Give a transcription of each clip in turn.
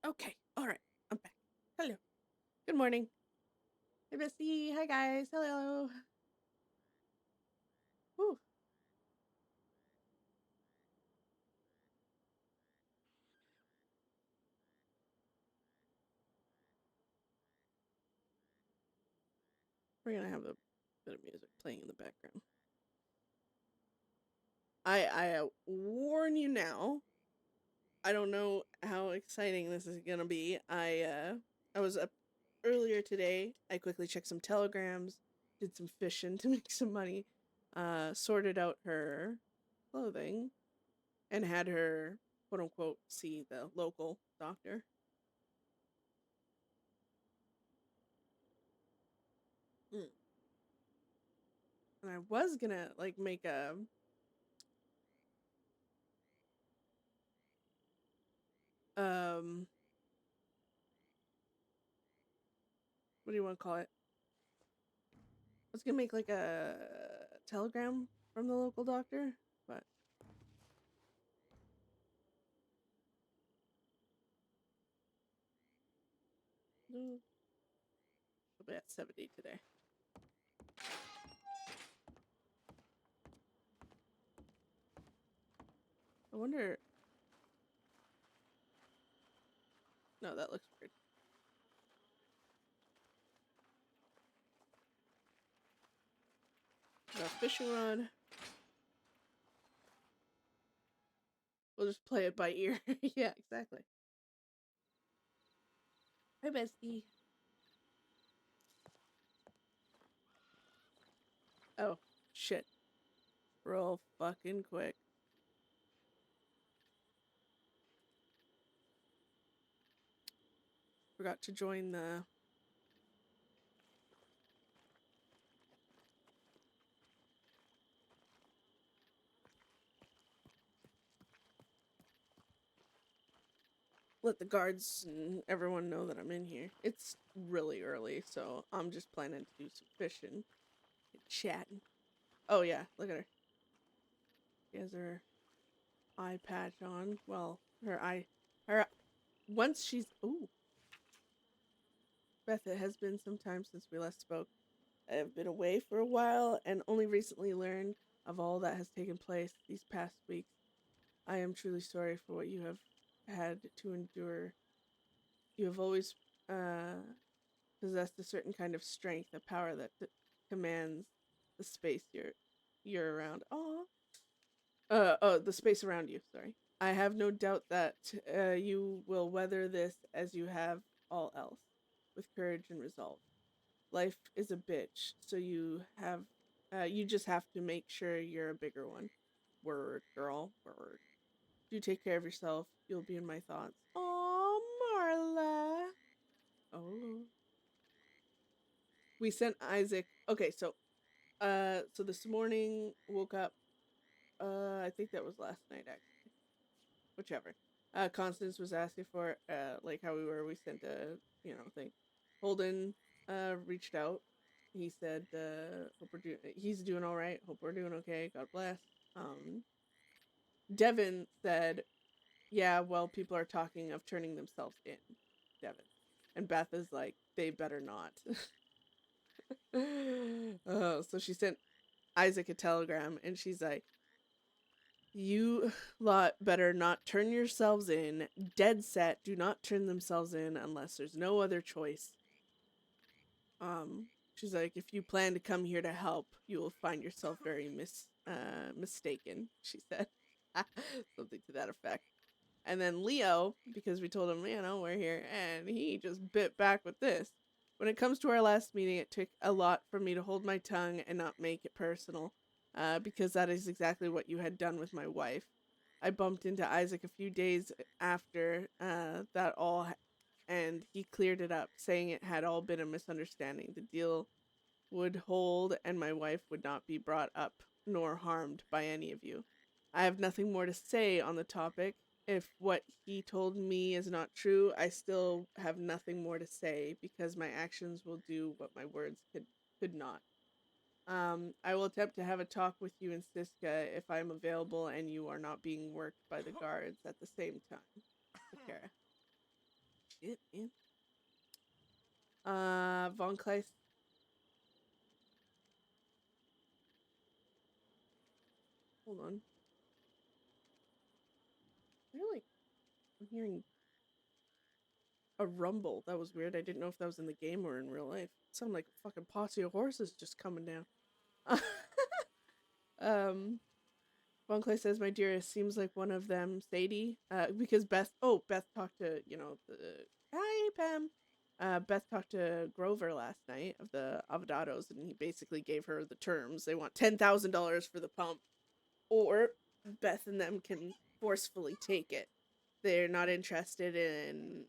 Okay, all right, I'm back. Hello. Good morning. Hey, Bessie. Hi, guys. Hello. Woo. We're gonna have a bit of music playing in the background. I warn you now. I don't know how exciting this is gonna be. I was up earlier today. I quickly checked some telegrams, did some fishing to make some money, sorted out her clothing, and had her quote unquote see the local doctor. Mm. And I was gonna like make a um what do you want to call it? I was gonna make like a telegram from the local doctor, but no, I'll be at 70 today. I wonder. No, that looks weird. Got a fishing rod. We'll just play it by ear. Yeah, exactly. Hi, bestie. Oh, shit. Real fucking quick. Forgot to join the let the guards and everyone know that I'm in here. It's really early, so I'm just planning to do some fishing and chatting. Oh yeah, look at her. She has her eye patch on. Well, her once she's ooh. Beth, it has been some time since we last spoke. I have been away for a while and only recently learned of all that has taken place these past weeks. I am truly sorry for what you have had to endure. You have always possessed a certain kind of strength, a power that commands the space you're around. The space around you. Sorry. I have no doubt that you will weather this as you have all else, with courage and resolve. Life is a bitch, so you just have to make sure you're a bigger one. Word, girl, word. Do take care of yourself. You'll be in my thoughts. Oh, Marla. Oh. We sent Isaac. Okay, so this morning woke up. I think that was last night actually. Whichever. Constance was asking for like how we were. We sent a thing. Holden reached out. He said hope he's doing all right. Hope we're doing okay. God bless. Um, Devin said, yeah, well, people are talking of turning themselves in. Devin and Beth is like, they better not. Oh, so she sent Isaac a telegram, and she's like, you lot better not turn yourselves in. Deadset do not turn themselves in unless there's no other choice. She's like, if you plan to come here to help, you will find yourself very mistaken, she said. Something to that effect. And then Leo, because we told him, we're here, and he just bit back with this. When it comes to our last meeting, it took a lot for me to hold my tongue and not make it personal, because that is exactly what you had done with my wife. I bumped into Isaac a few days after that all, and he cleared it up, saying it had all been a misunderstanding. The deal would hold, and my wife would not be brought up nor harmed by any of you. I have nothing more to say on the topic. If what he told me is not true, I still have nothing more to say because my actions will do what my words could not. I will attempt to have a talk with you and Siska if I'm available and you are not being worked by the guards at the same time. Takara. shit, man. Von Kleist. Hold on. Really? I'm hearing a rumble. That was weird. I didn't know if that was in the game or in real life. It sounded like a fucking posse of horses just coming down. Von Clay says, my dearest, seems like one of them, Sadie, because Beth talked to, hi, Pam. Beth talked to Grover last night of the Avodados, and he basically gave her the terms. They want $10,000 for the pump, or Beth and them can forcefully take it. They're not interested in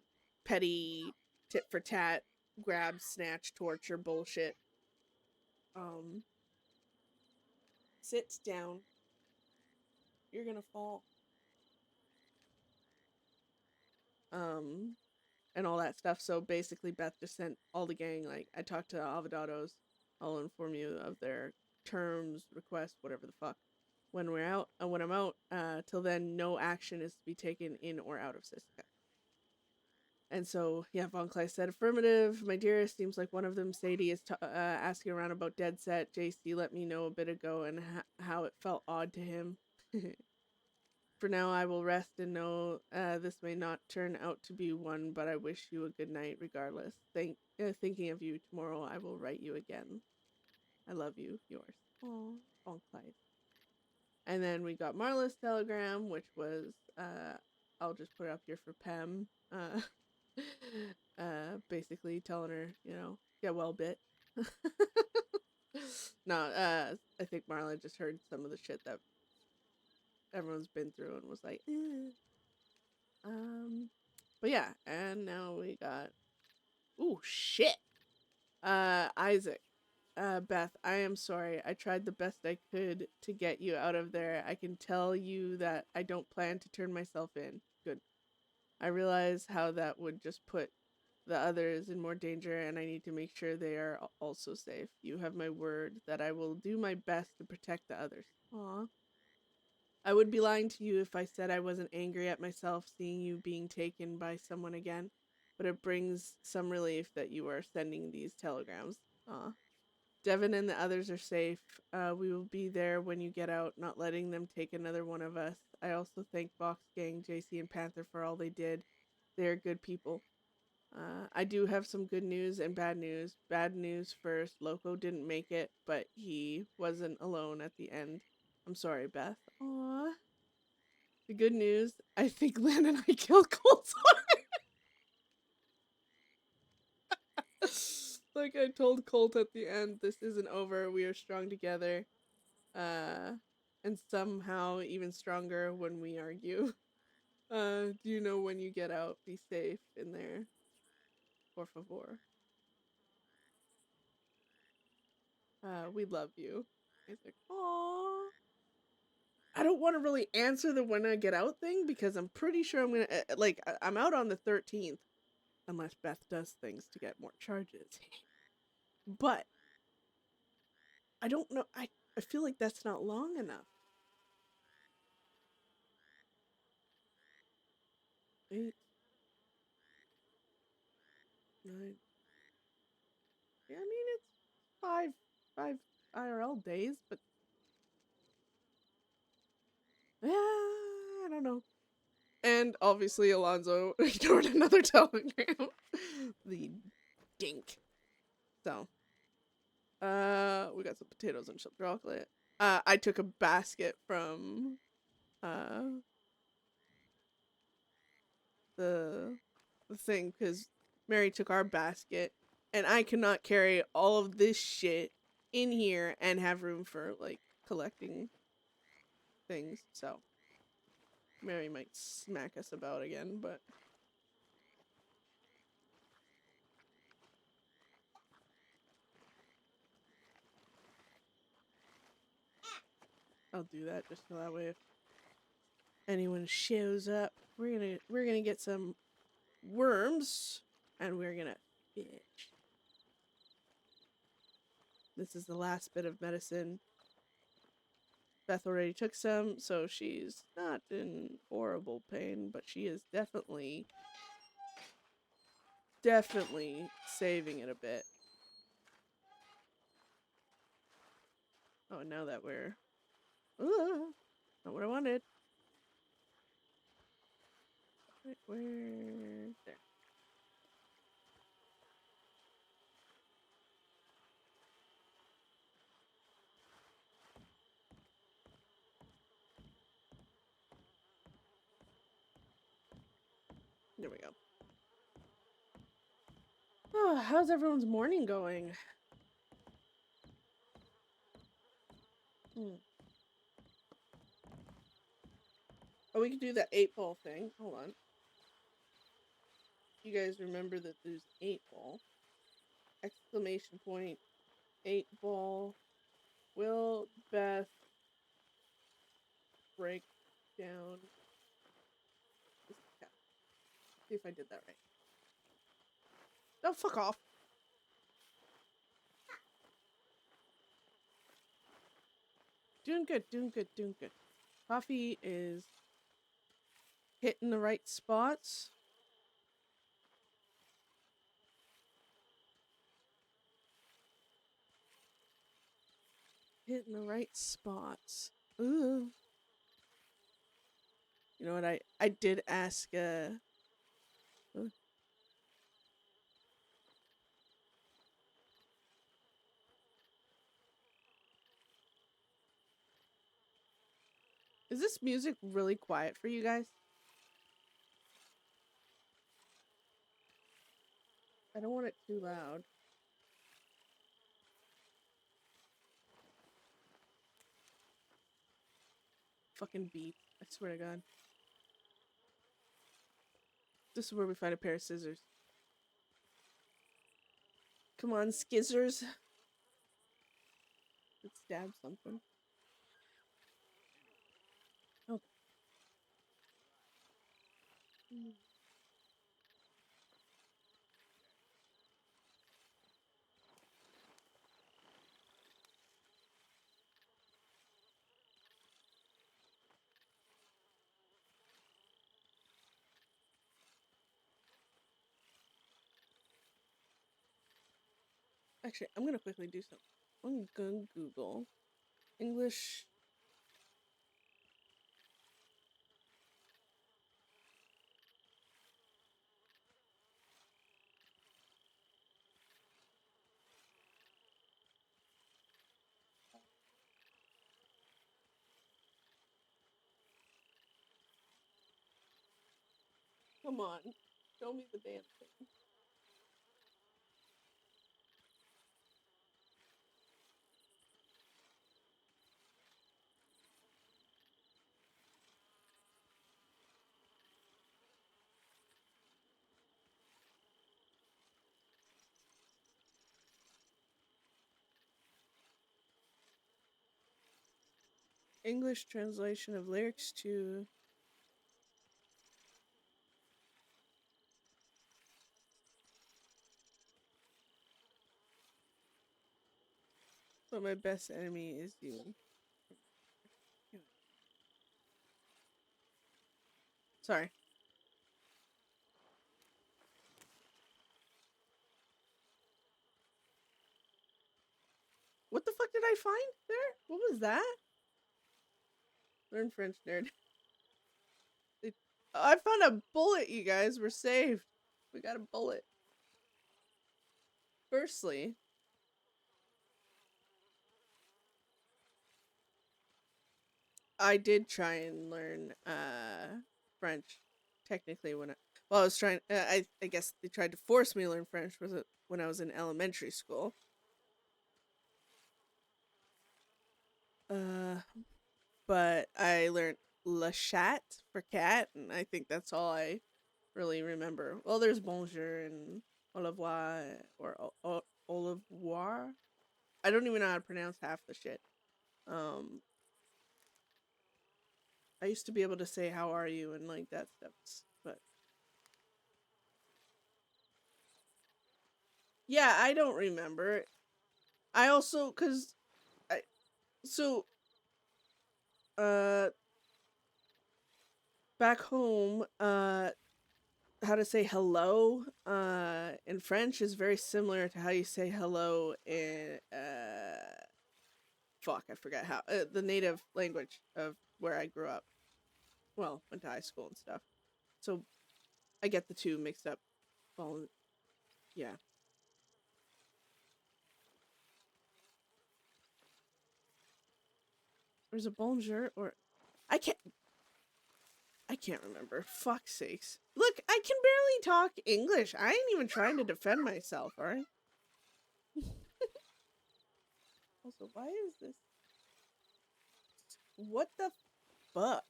petty tit for tat, grab, snatch, torture bullshit. Sit down. You're gonna fall. And all that stuff. So basically, Beth just sent all the gang, like, I talked to Avodados. I'll inform you of their terms, requests, whatever the fuck. When we're out, when I'm out, till then, no action is to be taken in or out of Siska. And so, yeah, Von Clay said, affirmative. My dearest, seems like one of them, Sadie, is asking around about Deadset. JC let me know a bit ago and how it felt odd to him. For now, I will rest and know this may not turn out to be one, but I wish you a good night regardless. Thinking of you tomorrow, I will write you again. I love you, yours. Aww, Von Clyde. And then we got Marla's telegram, which was, I'll just put it up here for Pam. Basically telling her, get well, bit. No, I think Marla just heard some of the shit that everyone's been through and was like, eh. But yeah, and now we got, ooh, shit. Isaac. Beth, I am sorry. I tried the best I could to get you out of there. I can tell you that I don't plan to turn myself in. Good. I realize how that would just put the others in more danger, and I need to make sure they are also safe. You have my word that I will do my best to protect the others. Aww. I would be lying to you if I said I wasn't angry at myself seeing you being taken by someone again, but it brings some relief that you are sending these telegrams. Aw. Devin and the others are safe. We will be there when you get out, not letting them take another one of us. I also thank Box Gang, JC, and Panther for all they did. They are good people. I do have some good news and bad news. Bad news first. Loco didn't make it, but he wasn't alone at the end. I'm sorry, Beth. Aww. The good news, I think Lan and I killed Colt's Like I told Colt at the end, this isn't over. We are strong together. And somehow even stronger when we argue. Do you know when you get out? Be safe in there. Por favor. We love you. He's like, aww. I don't want to really answer the when I get out thing because I'm pretty sure I'm gonna I'm out on the 13th, unless Beth does things to get more charges. But I don't know. I feel like that's not long enough. 8, 9. Yeah, I mean it's five IRL days, but yeah, I don't know. And obviously Alonzo ignored another telegram. The dink. So, we got some potatoes and some chocolate. I took a basket from, the thing, because Mary took our basket, and I cannot carry all of this shit in here and have room for, like, collecting things, so Mary might smack us about again, but I'll do that just so that way if anyone shows up, we're gonna get some worms and we're gonna fish. This is the last bit of medicine. Beth already took some, so she's not in horrible pain, but she is definitely definitely saving it a bit. Oh, now that we're... not what I wanted. Wait, where... There. There we go. Oh, how's everyone's morning going? Oh, we could do the 8-ball thing. Hold on. You guys remember that there's 8-ball. Exclamation point. 8-ball. Will Beth break down this cat? See if I did that right. Oh, fuck off. Doing good, doing good, doing good. Coffee is hitting the right spots. Hitting the right spots. Ooh. You know what, I did ask, is this music really quiet for you guys? I don't want it too loud. Fucking beat. I swear to God. This is where we find a pair of scissors. Come on, skizzers. Let's stab something. Oh. Actually, I'm gonna quickly do something. I'm gonna Google English. Come on, show me the damn thing. English translation of lyrics to... But my best enemy is you. Sorry. What the fuck did I find there? What was that? Learn French, nerd. I found a bullet, you guys. We're saved. We got a bullet. Firstly, I did try and learn French. Technically, when I was trying, I guess they tried to force me to learn French when I was in elementary school. But I learned le chat for cat, and I think that's all I really remember. Well, there's bonjour and au revoir or au revoir. I don't even know how to pronounce half the shit. I used to be able to say how are you and like that stuff, but yeah, I don't remember. I also so back home how to say hello in French is very similar to how you say hello in fuck, I forgot how the native language of where I grew up. Well, went to high school and stuff. So I get the two mixed up. Well, yeah. There's a bonjour or I can't remember. Fuck's sakes. Look, I can barely talk English. I ain't even trying to defend myself, alright? Also, why is this? What the fuck?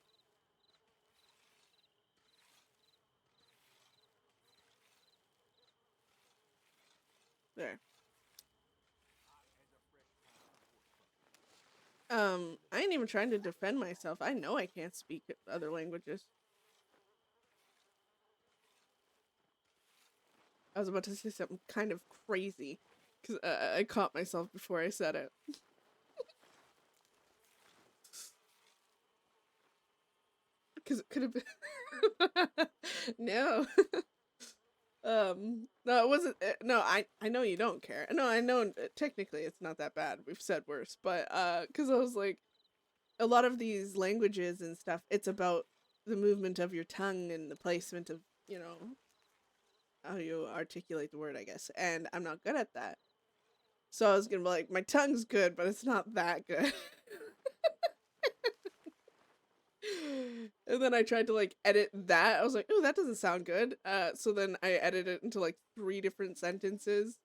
There. I ain't even trying to defend myself. I know I can't speak other languages. I was about to say something kind of crazy. Because I caught myself before I said it. Because it could have been... No. No, it wasn't... No, I know you don't care. No, I know technically it's not that bad. We've said worse. But, because I was like... A lot of these languages and stuff, it's about the movement of your tongue and the placement of, you know, how you articulate the word, I guess. And I'm not good at that. So I was gonna be like, my tongue's good, but it's not that good. And then I tried to like edit that. I was like, oh, that doesn't sound good. So then I edited it into like 3 different sentences,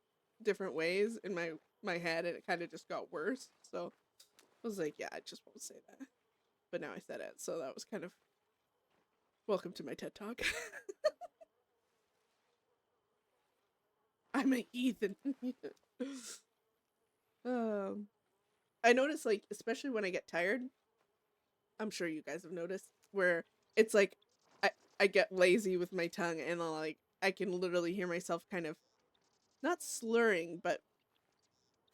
different ways in my head, and it kind of just got worse. So I was like, yeah, I just won't say that. But now I said it, so that was kind of welcome to my TED Talk. I'm a heathen. um, I notice, like, especially when I get tired, I'm sure you guys have noticed, where it's like I get lazy with my tongue and like I can literally hear myself kind of not slurring, but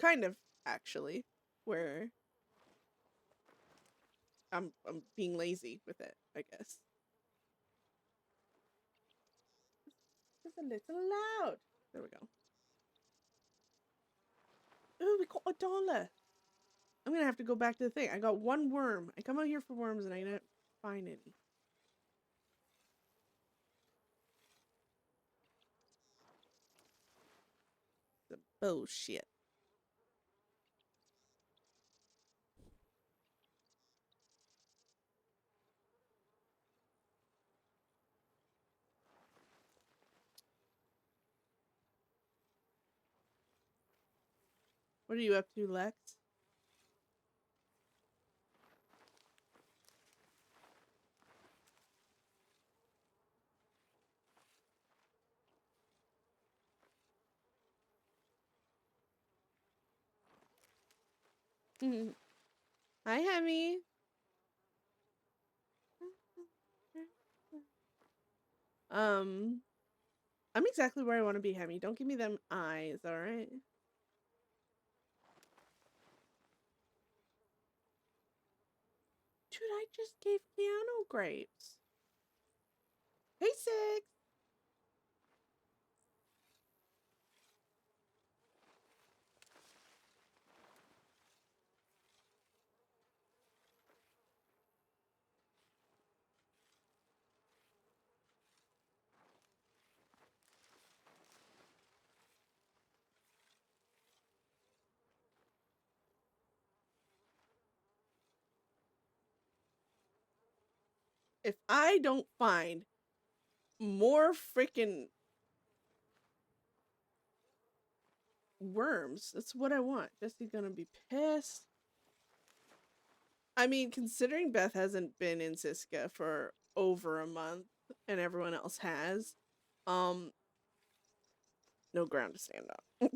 kind of actually, where I'm being lazy with it, I guess. It's a little loud. There we go. Oh, we got $1. I'm gonna have to go back to the thing. I got 1 worm. I come out here for worms and I didn't find any. The bullshit. What are you up to, Lex? Hi, Hemi. I'm exactly where I want to be, Hemi. Don't give me them eyes, alright? Dude, I just gave Keanu grapes. Hey, Six. If I don't find more freaking worms, that's what I want. Jesse's gonna be pissed. I mean, considering Beth hasn't been in Siska for over a month and everyone else has, no ground to stand on.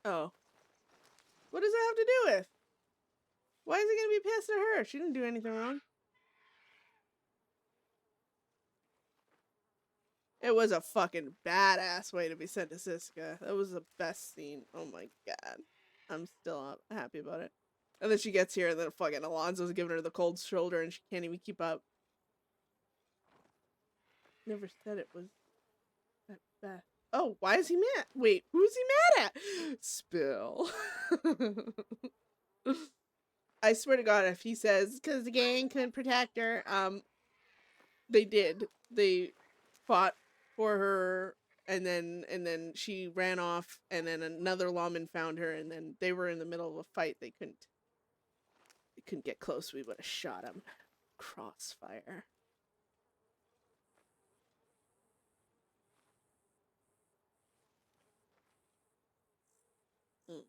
Oh. What does that have to do with? Why is he gonna be pissed at her? She didn't do anything wrong. It was a fucking badass way to be sent to Siska. That was the best scene. Oh my god. I'm still happy about it. And then she gets here and then fucking Alonso's giving her the cold shoulder and she can't even keep up. Never said it was that Beth. Oh, why is he mad? Wait, who's he mad at? Spill. I swear to God, if he says, because the gang couldn't protect her, they did. They fought for her, and then she ran off, and then another lawman found her, and then they were in the middle of a fight. They couldn't get close. We would have shot him. Crossfire. Mm.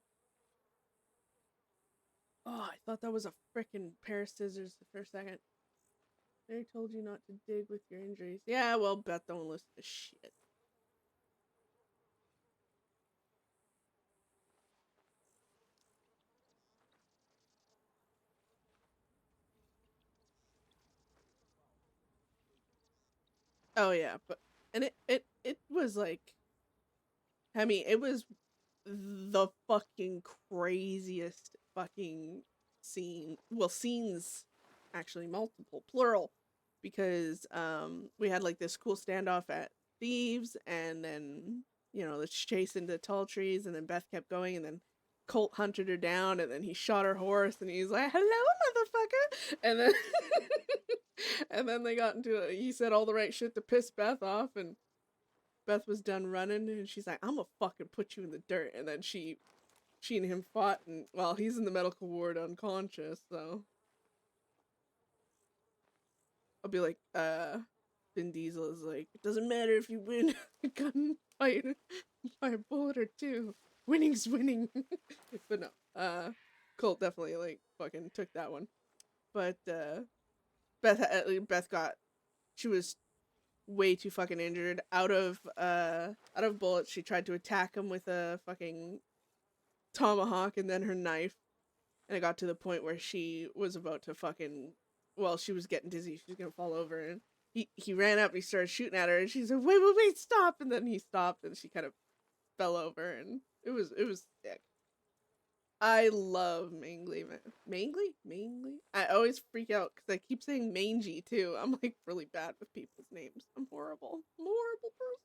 Oh, I thought that was a freaking pair of scissors for a second. They told you not to dig with your injuries. Yeah, well, Beth don't listen to shit. Oh yeah, but and it was like, I mean, it was the fucking craziest fucking scene. Well, scenes, actually, multiple, plural, because we had like this cool standoff at Thieves, and then the chase into tall trees, and then Beth kept going, and then Colt hunted her down, and then he shot her horse, and he's like, "Hello, motherfucker," and then and then they got into it. He said all the right shit to piss Beth off, and Beth was done running, and she's like, "I'm gonna fucking put you in the dirt," and then she and him fought, and well, he's in the medical ward unconscious, so I'll be like, Vin Diesel is like, it doesn't matter if you win a gunfight by a bullet or two, winning's winning. But no, Colt definitely like fucking took that one. But Beth got, she was way too fucking injured, out of bullets. She tried to attack him with a fucking tomahawk and then her knife, and it got to the point where she was about to fucking, well, she was getting dizzy, she was gonna fall over, and he ran up and he started shooting at her, and she's like, wait, stop, and then he stopped, and she kind of fell over, and it was sick. I love Mangly. Mangly? I always freak out because I keep saying mangy too. I'm like really bad with people's names. I'm horrible. I'm a horrible person.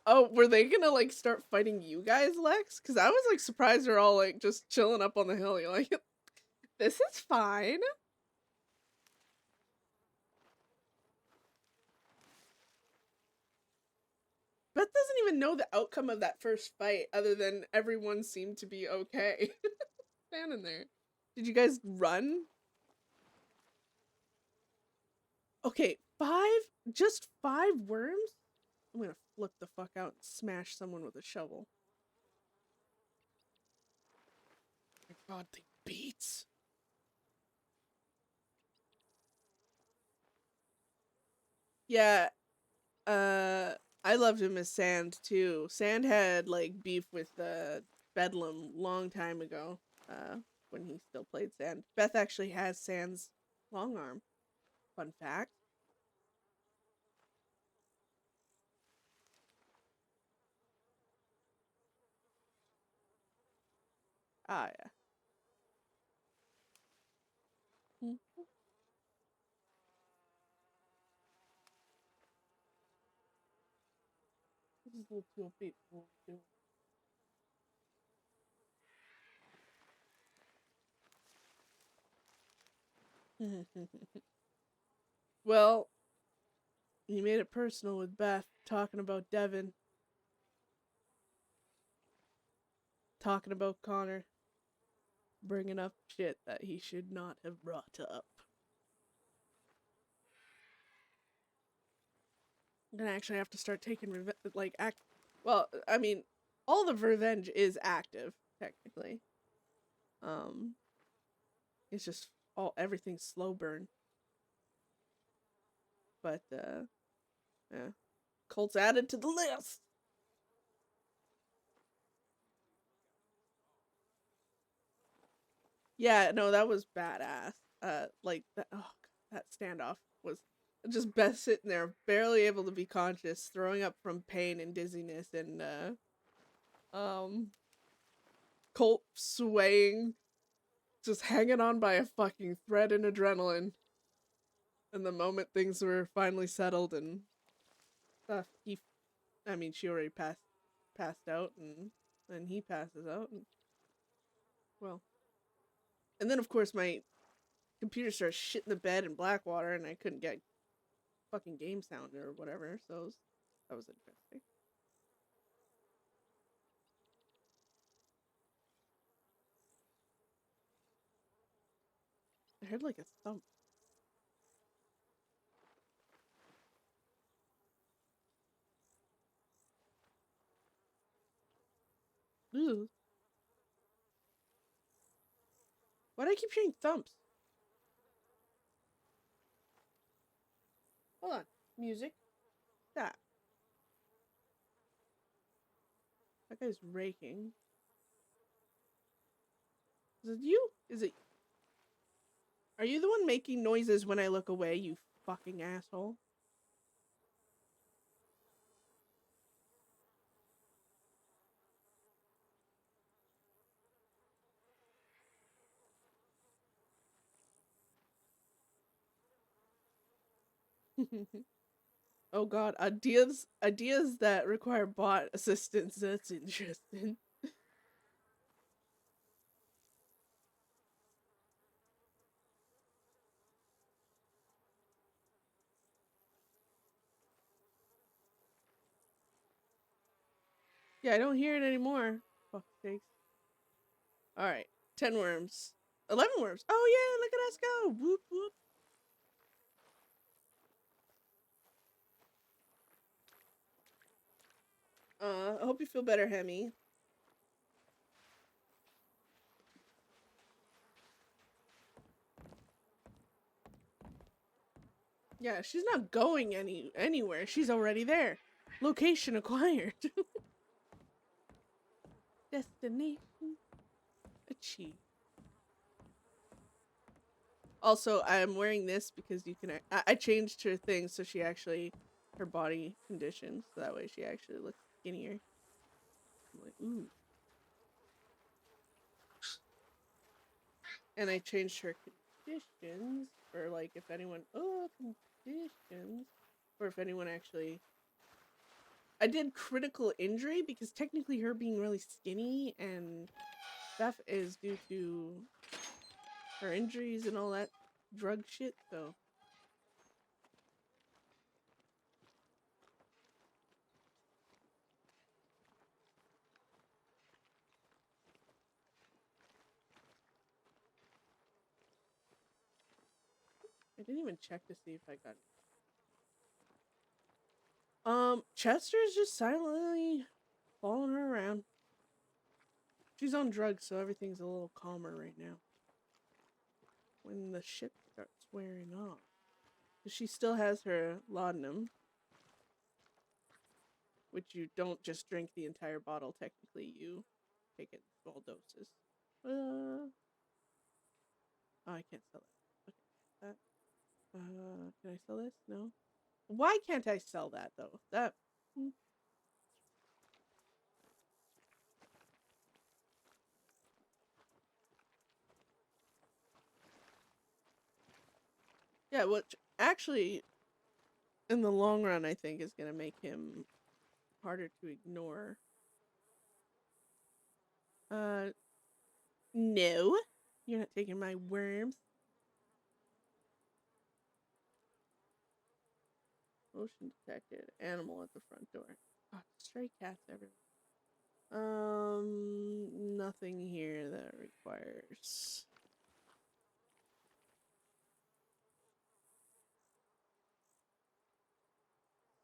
Oh, were they gonna like start fighting you guys, Lex? Because I was like surprised they're all like just chilling up on the hill. You're like, this is fine. Beth doesn't even know the outcome of that first fight, other than everyone seemed to be okay. Standing there. Did you guys run? Okay, just 5 worms? I'm gonna flip the fuck out and smash someone with a shovel. Oh my god, they beats. Yeah, I loved him as Sand too. Sand had like beef with Bedlam long time ago, when he still played Sand. Beth actually has Sand's long arm. Fun fact. Ah, yeah. Hmm. This is a little too upbeat for what we're doing. Well, he made it personal with Beth, talking about Devin, talking about Connor, bringing up shit that he should not have brought up. I'm gonna actually have to start taking Well, I mean, all the revenge is active technically. Um, it's just everything's slow burn. But yeah, Colt's added to the list. Yeah, no, that was badass. Like that. Oh, that standoff was just Beth sitting there, barely able to be conscious, throwing up from pain and dizziness, and Colt swaying, just hanging on by a fucking thread in adrenaline. And the moment things were finally settled and stuff, I mean, she already passed out, and then he passes out, and well, and then of course my computer starts shitting the bed in Blackwater, and I couldn't get fucking game sound or whatever, so that was interesting. I heard like a thump. Ooh. Why do I keep hearing thumps? Hold on. Music. Stop. That guy's raking. Is it you? Is it... Are you the one making noises when I look away, you fucking asshole? Oh god, ideas that require bot assistance. That's interesting. Yeah, I don't hear it anymore. Fuck sakes. Alright. 10 worms. 11 worms. Oh yeah, look at us go. Whoop whoop. I hope you feel better, Hemi. Yeah, she's not going anywhere. She's already there. Location acquired. Destination achieved. Also, I'm wearing this because you can. I changed her thing so she actually, her body condition, so that way she actually looks skinnier. I'm like, ooh. And I changed her conditions for like if anyone. Oh, conditions. Or if anyone actually. I did critical injury because technically her being really skinny and stuff is due to her injuries and all that drug shit, so. I didn't even check to see if I got it. Chester's just silently following her around. She's on drugs, so everything's a little calmer right now. When the shit starts wearing off. She still has her laudanum, which you don't just drink the entire bottle, technically, you take it in small doses. Oh, I can't sell that. Okay, that. Can I sell this? No. Why can't I sell that, though? That... Yeah, which actually, in the long run, I think is going to make him harder to ignore. No. You're not taking my worms. Motion detected. Animal at the front door. Oh, stray cats everywhere. Nothing here that requires...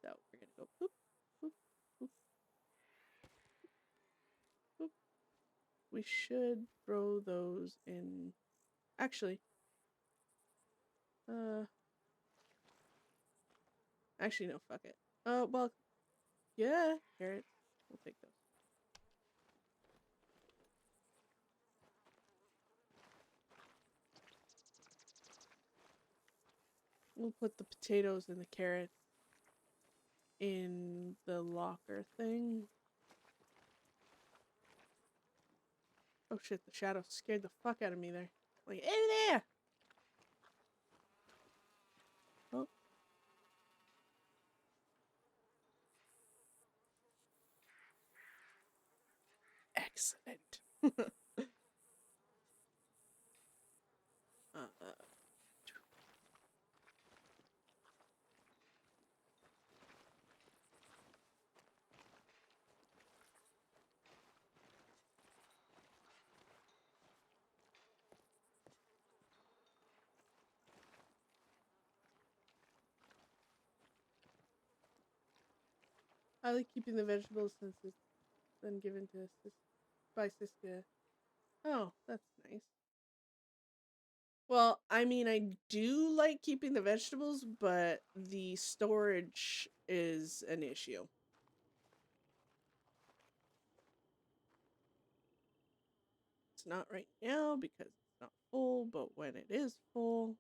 So, we're gonna go poop, poop, poop, poop. We should throw those in... Actually, actually, no, fuck it. Well, yeah, carrots. We'll take those. We'll put the potatoes and the carrots in the locker thing. Oh shit, the shadow scared the fuck out of me there. Like, hey there! Oh. Excellent. I like keeping the vegetables since it's been given to by Siska. Oh, that's nice. Well, I mean, I do like keeping the vegetables, but the storage is an issue. It's not right now because it's not full, but when it is full,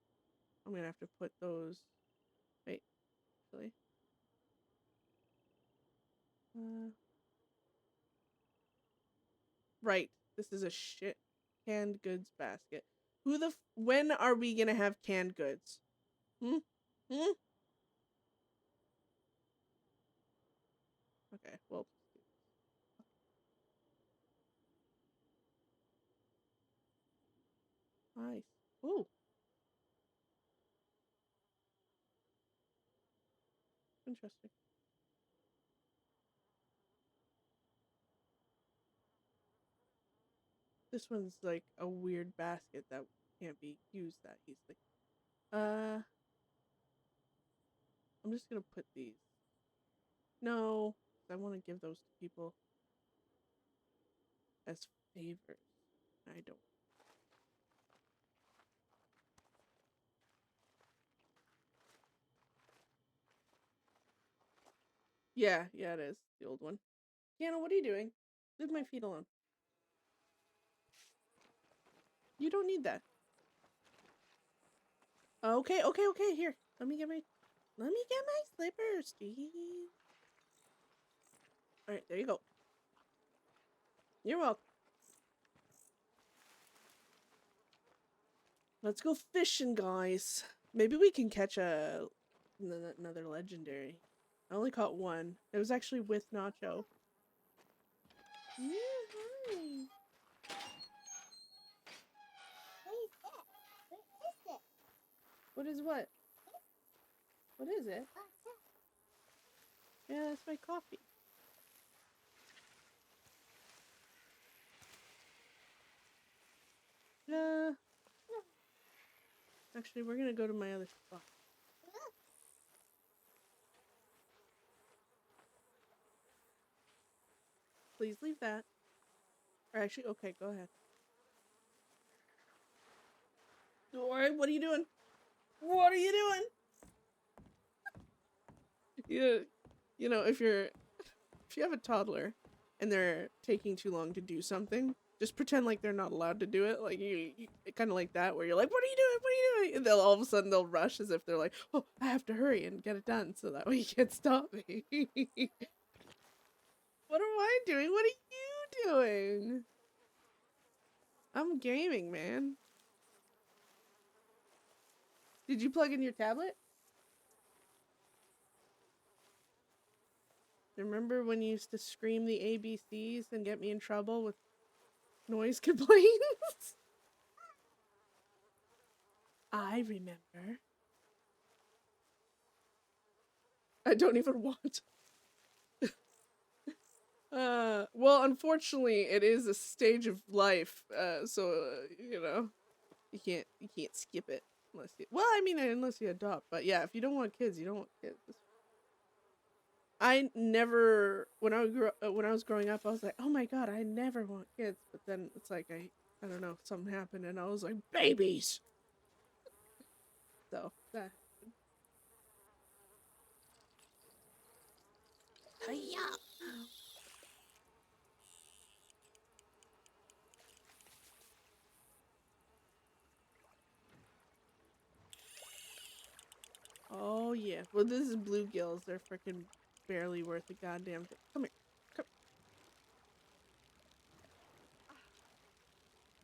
I'm gonna have to put those. Wait, really? Right. This is a shit canned goods basket. When are we gonna have canned goods? Hmm? Hmm? Okay, well. Nice. Ooh. Interesting. This one's like a weird basket that can't be used that easily. I'm just gonna put these. No, I want to give those to people as favors. I don't. Yeah, it is. The old one. Kiana, what are you doing? Leave my feet alone. You don't need that. Okay. Here, let me get my slippers, Steve. All right, there you go. You're welcome. Let's go fishing, guys. Maybe we can catch another legendary. I only caught one. It was actually with Nacho. Yeah, hi. What is what? What is it? Yeah, that's my coffee. Actually, we're gonna go to my other spot. Please leave that. Or actually, okay, go ahead. Alright, what are you doing? What are you doing? You know, if you have a toddler and they're taking too long to do something, just pretend like they're not allowed to do it. Like you kind of like that, where you're like, "What are you doing? What are you doing?" And they'll all of a sudden they'll rush as if they're like, "Oh, I have to hurry and get it done, so that way you can't stop me." What am I doing? What are you doing? I'm gaming, man. Did you plug in your tablet? Remember when you used to scream the ABCs and get me in trouble with noise complaints? I remember. I don't even want. Well, unfortunately, it is a stage of life, so you know, you can't skip it unless you. Well, I mean, unless you adopt. But yeah, if you don't want kids, you don't want kids. I never when I was growing up, I was like, oh my god, I never want kids. But then it's like I don't know, something happened, and I was like, babies. So that. Hiya. yeah. Well, this is bluegills. They're freaking barely worth a goddamn thing. Come here. Come.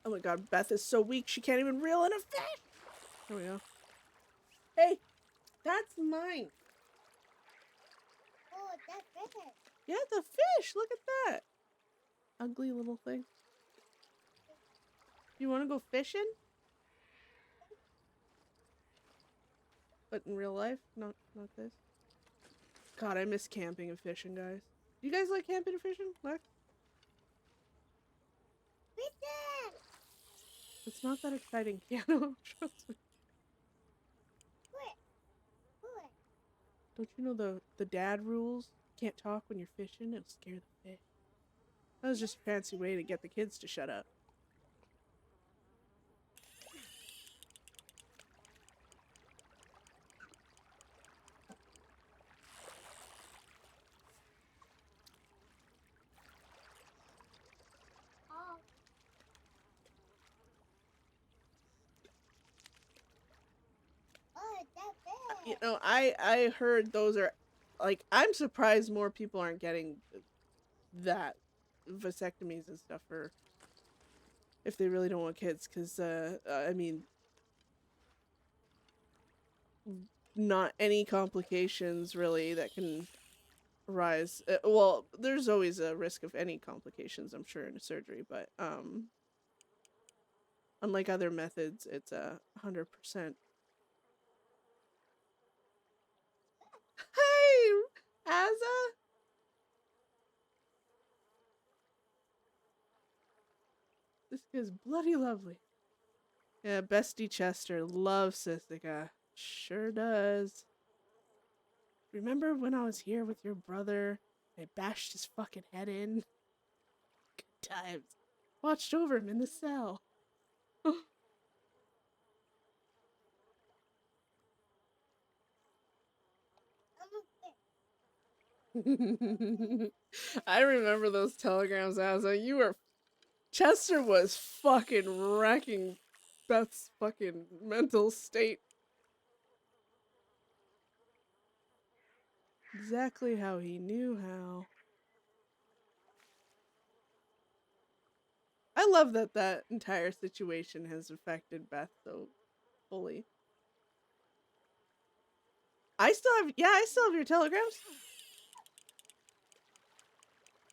Oh my god, Beth is so weak she can't even reel in a fish! There we go. Hey! That's mine! Oh, that's better. Yeah, the fish! Look at that! Ugly little thing. You wanna go fishing? But in real life? Not this. God, I miss camping and fishing, guys. You guys like camping and fishing, Lex? Listen! It's not that exciting. Yeah, no, trust me. What? Don't you know the dad rules? Can't talk when you're fishing, it'll scare the fish. That was just a fancy way to get the kids to shut up. Oh. Oh, that's better. You know, I heard those are, like, I'm surprised more people aren't getting that vasectomies and stuff for if they really don't want kids, because I mean, not any complications really that can arise. Well, there's always a risk of any complications, I'm sure, in a surgery, but unlike other methods, it's 100%. Hey, Azza. This kid's bloody lovely. Yeah, Bestie Chester loves Sisika. Sure does. Remember when I was here with your brother? I bashed his fucking head in. Good times. Watched over him in the cell. I remember those telegrams, Azza. You were... Chester was fucking wrecking Beth's fucking mental state. Exactly how he knew how. I love that that entire situation has affected Beth so fully. I still have your telegrams.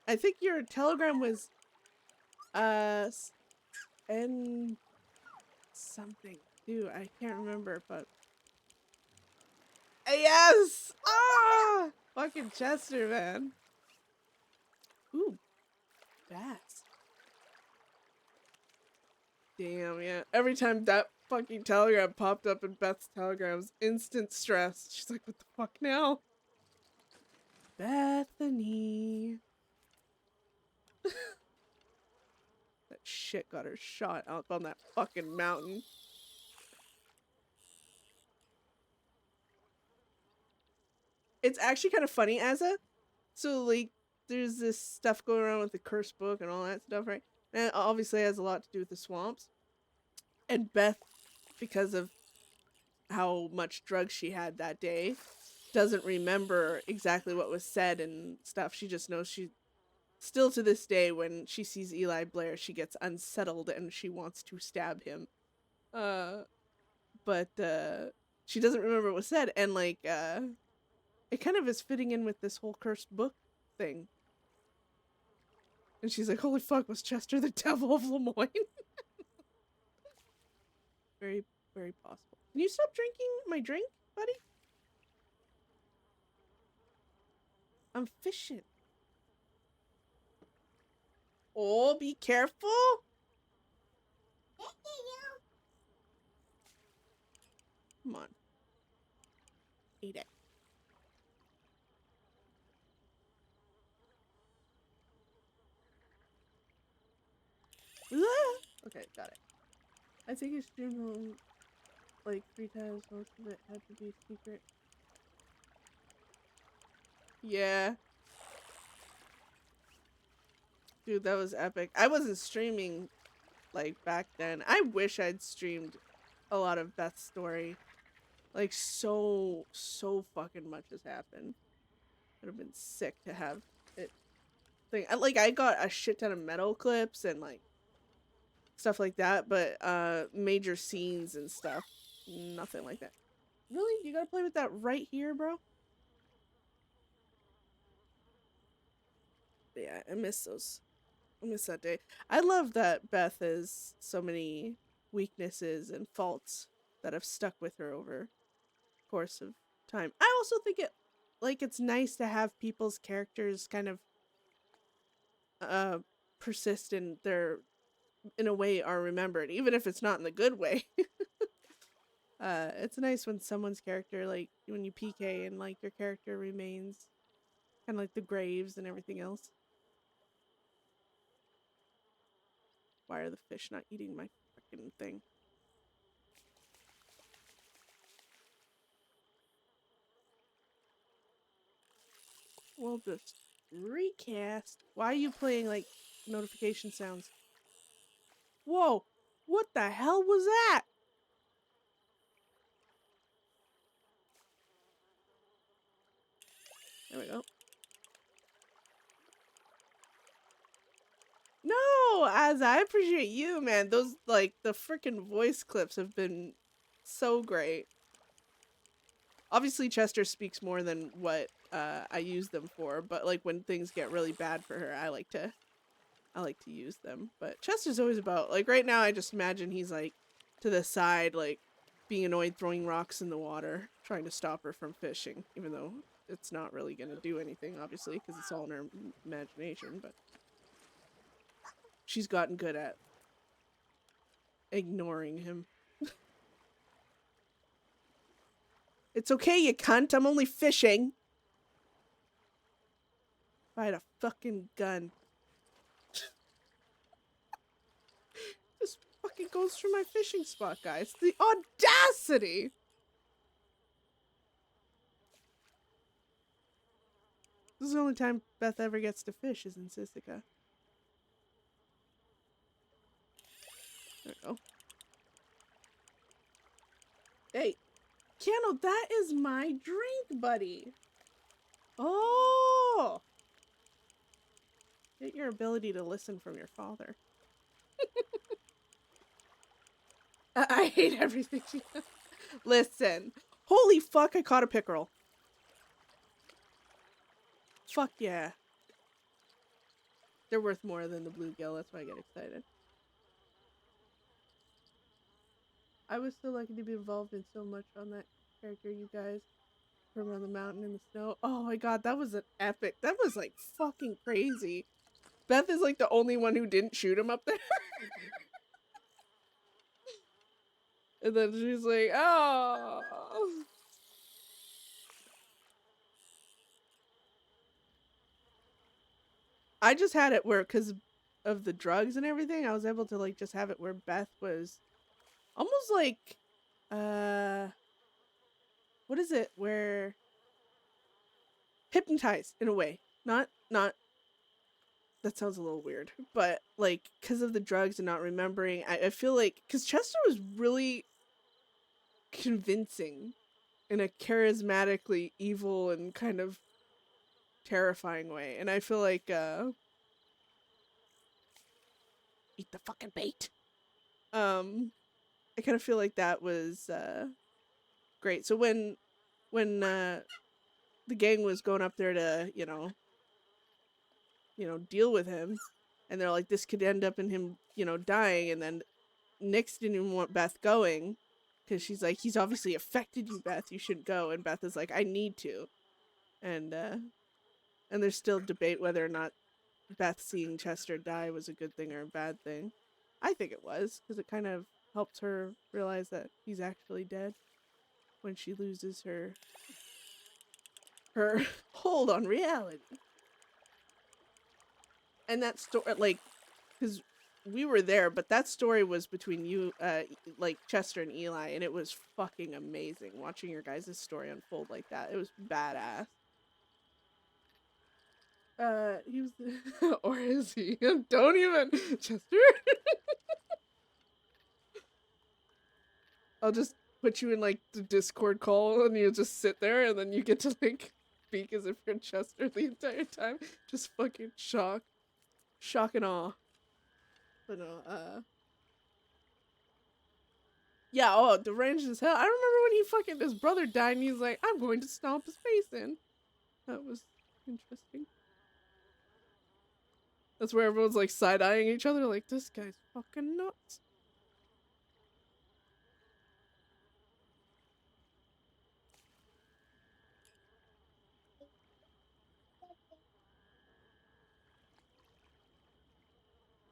I think your telegram was, and something too. I can't remember, but yes! Ah! Fucking Chester, man. Ooh, bats. Damn, yeah. Every time that fucking telegram popped up in Beth's telegrams, instant stress. She's like, what the fuck now? Bethany. That shit got her shot up on that fucking mountain. It's actually kind of funny, Azza. So, like, there's this stuff going around with the curse book and all that stuff, right? And it obviously has a lot to do with the swamps. And Beth, because of how much drugs she had that day, doesn't remember exactly what was said and stuff. She just knows she... Still to this day, when she sees Eli Blair, she gets unsettled and she wants to stab him. But she doesn't remember what was said. And, like, it kind of is fitting in with this whole cursed book thing. And she's like, holy fuck, was Chester the devil of Lemoyne? Very, very possible. Can you stop drinking my drink, buddy? I'm fishing. Oh, be careful. Come on. Eat it. Okay, got it. I think it's streamed like 3 times. Most of it had to be secret. Yeah. Dude, that was epic. I wasn't streaming like back then. I wish I'd streamed a lot of Beth's story. Like, so fucking much has happened. It would have been sick to have it thing. I got a shit ton of metal clips and, like, stuff like that, but, major scenes and stuff, nothing like that. Really? You gotta play with that right here, bro? But yeah, I miss those. I miss that day. I love that Beth has so many weaknesses and faults that have stuck with her over the course of time. I also think it's nice to have people's characters kind of uh persist in a way are remembered, even if it's not in the good way. It's nice when someone's character, like when you PK and like your character remains kind of like the graves and everything else. Why are the fish not eating my fucking thing? We'll just recast. Why are you playing like notification sounds? Whoa! What the hell was that? There we go. No, as I appreciate you, man. Those, like, the freaking voice clips have been so great. Obviously, Chester speaks more than what I use them for, but like when things get really bad for her, I like to use them. But Chester's always about, like, right now I just imagine he's like to the side, like being annoyed, throwing rocks in the water, trying to stop her from fishing, even though it's not really gonna do anything, obviously, because it's all in her imagination. But she's gotten good at ignoring him. It's okay, you cunt. I'm only fishing. If I had a fucking gun. This fucking goes through my fishing spot, guys. The audacity! This is the only time Beth ever gets to fish is in Sisika. There we go. Hey, Keanu, that is my drink, buddy. Oh! Get your ability to listen from your father. I hate everything she does. Listen. Holy fuck, I caught a pickerel. Fuck yeah. They're worth more than the bluegill, that's why I get excited. I was so lucky to be involved in so much on that character, you guys. From around the mountain in the snow. Oh my god, that was an epic. That was like fucking crazy. Beth is like the only one who didn't shoot him up there. And then she's like, oh. I just had it where, because of the drugs and everything, I was able to like just have it where Beth was almost like, what is it? Where hypnotized in a way. Not, that sounds a little weird, but like, because of the drugs and not remembering, I feel like, because Chester was really convincing in a charismatically evil and kind of terrifying way. And I feel like eat the fucking bait. I kind of feel like that was great. So when the gang was going up there to, deal with him, and they're like, this could end up in him, dying, and then Nyx didn't even want Beth going because she's like, he's obviously affected you, Beth. You shouldn't go. And Beth is like, I need to. And there's still debate whether or not Beth seeing Chester die was a good thing or a bad thing. I think it was, because it kind of helps her realize that he's actually dead when she loses her hold on reality. And that story, like, because we were there, but that story was between you, like Chester and Eli, and it was fucking amazing watching your guys' story unfold like that. It was badass. He was, or is he? Don't even, Chester. I'll just put you in like the Discord call and you just sit there and then you get to like speak as if you're Chester the entire time. Just fucking shock and awe. But no, yeah, oh, deranged as hell. I remember when he fucking his brother died and he's like, I'm going to stomp his face in. That was interesting. That's where everyone's like side-eyeing each other like, this guy's fucking nuts.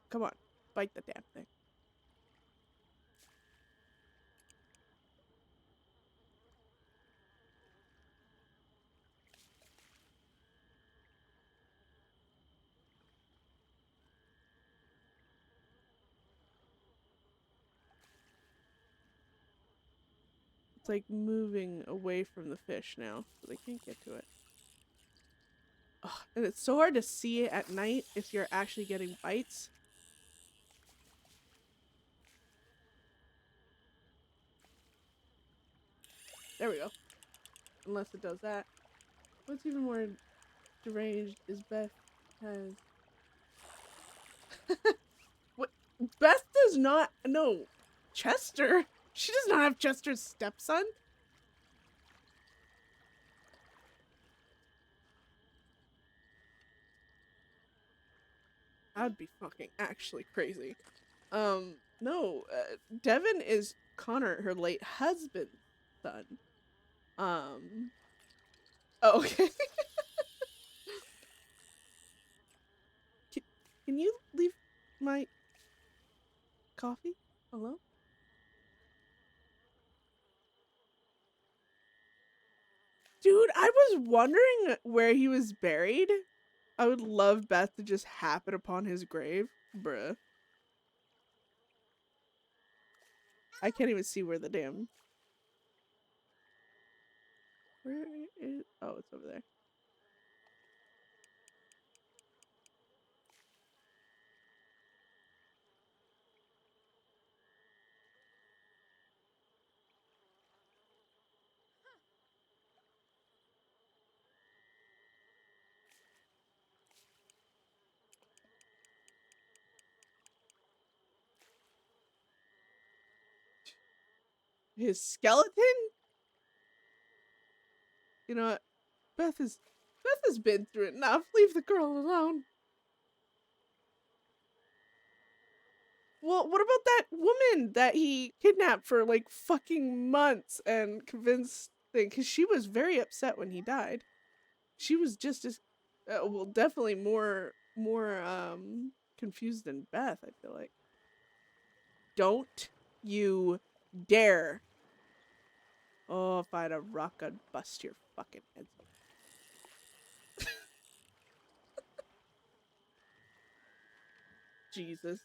Come on, bite the damn thing. It's like moving away from the fish now, so they can't get to it. Ugh, and it's so hard to see it at night if you're actually getting bites. There we go. Unless it does that. What's even more deranged is Beth has... What? Beth does not... No. Chester? She does not have Chester's stepson? That'd be fucking actually crazy. No. Devin is Connor, her late husband's son. Oh, okay. Can you leave my coffee alone? Dude, I was wondering where he was buried. I would love Beth to just happen upon his grave. Bruh. I can't even see where the damn... Where is... Oh, it's over there. His skeleton? You know what? Beth has been through it enough. Leave the girl alone. Well, what about that woman that he kidnapped for like fucking months and convinced thing? Because she was very upset when he died. She was just as, well, definitely more confused than Beth, I feel like. Don't you dare. Oh, if I had a rock, I'd bust your fucking heads off. Jesus.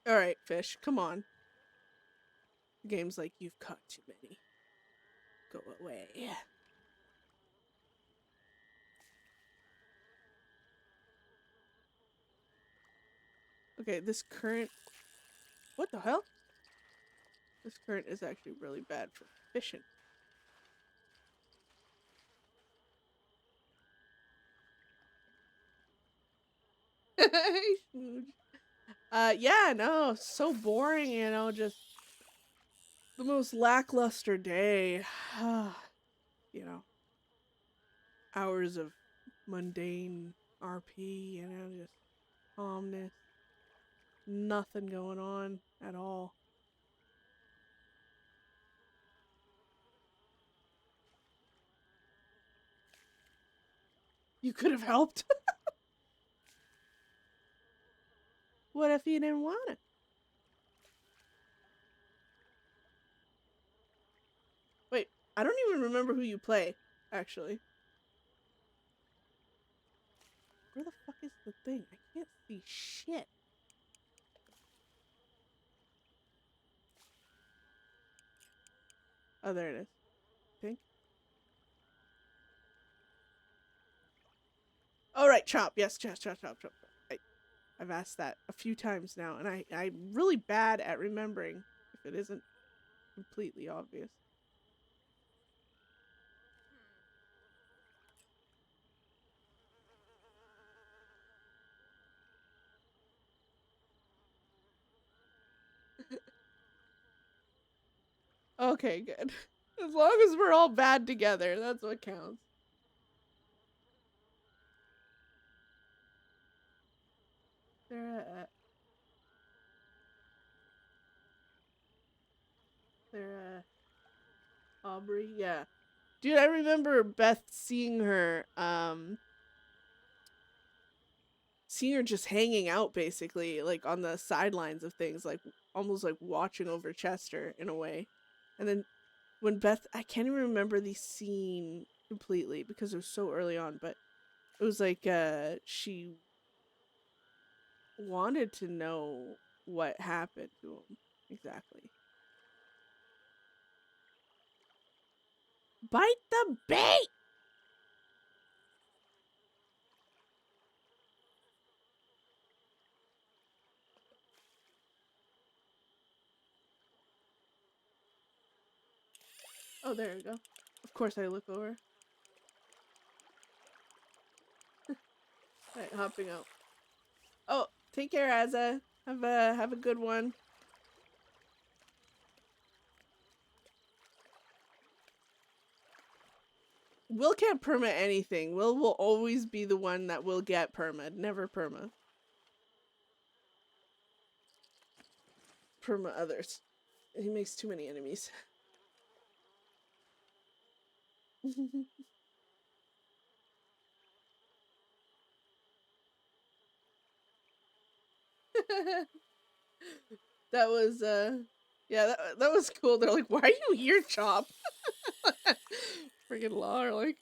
Alright, fish, come on. The game's like, you've caught too many. Go away. Okay, this current... What the hell? This current is actually really bad for fishing. Yeah, no, so boring, you know, just the most lackluster day. You know, hours of mundane RP, you know, just calmness. Nothing going on at all. You could have helped. What if you didn't want it? Wait, I don't even remember who you play, actually. Where the fuck is the thing? I can't see shit. Oh, there it is. Pink. Oh, right, chop. Yes, chop. Right. I've asked that a few times now, and I'm really bad at remembering if it isn't completely obvious. Okay, good. As long as we're all bad together, that's what counts. They're Aubrey, yeah. Dude, I remember Beth seeing her just hanging out basically, like on the sidelines of things, like almost like watching over Chester in a way. And then when Beth, I can't even remember the scene completely because it was so early on, but it was like she wanted to know what happened to him exactly. Bite the bait. Oh, there we go. Of course I look over. Alright, hopping out. Oh, take care, Azza. Have a good one. Will can't perma anything. Will always be the one that will get perma. Never perma. Perma others. He makes too many enemies. That was yeah, that was cool. They're like, why are you here, Chop? Friggin' law are like,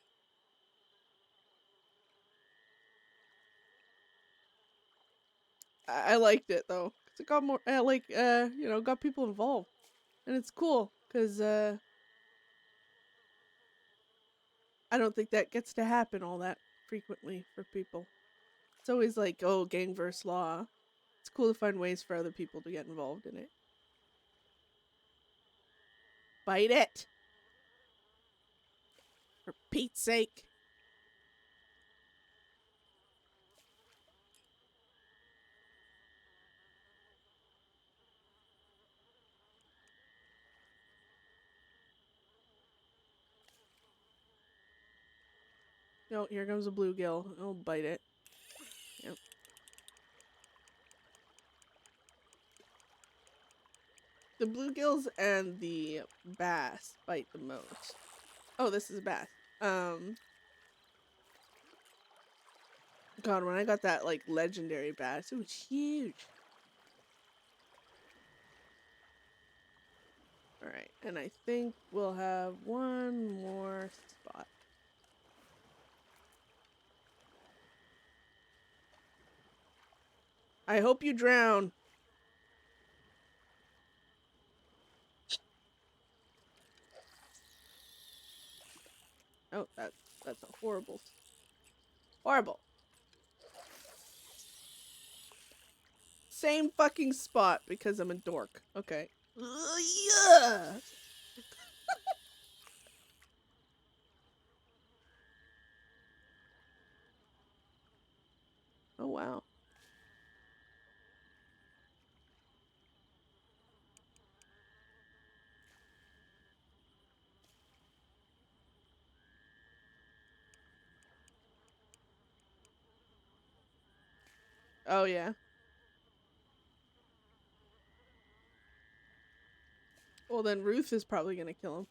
I liked it though. Cause it got more you know, got people involved. And it's cool because I don't think that gets to happen all that frequently for people. It's always like, oh, gang versus law. It's cool to find ways for other people to get involved in it. Bite it! For Pete's sake. No, here comes a bluegill. I'll bite it. Yep. The bluegills and the bass bite the most. Oh, this is a bass. God, when I got that like legendary bass, it was huge. Alright, and I think we'll have one more spot. I hope you drown. Oh, that's a horrible. Horrible. Same fucking spot because I'm a dork. Okay. Yeah. Oh wow. Oh yeah. Well then Ruth is probably gonna kill him.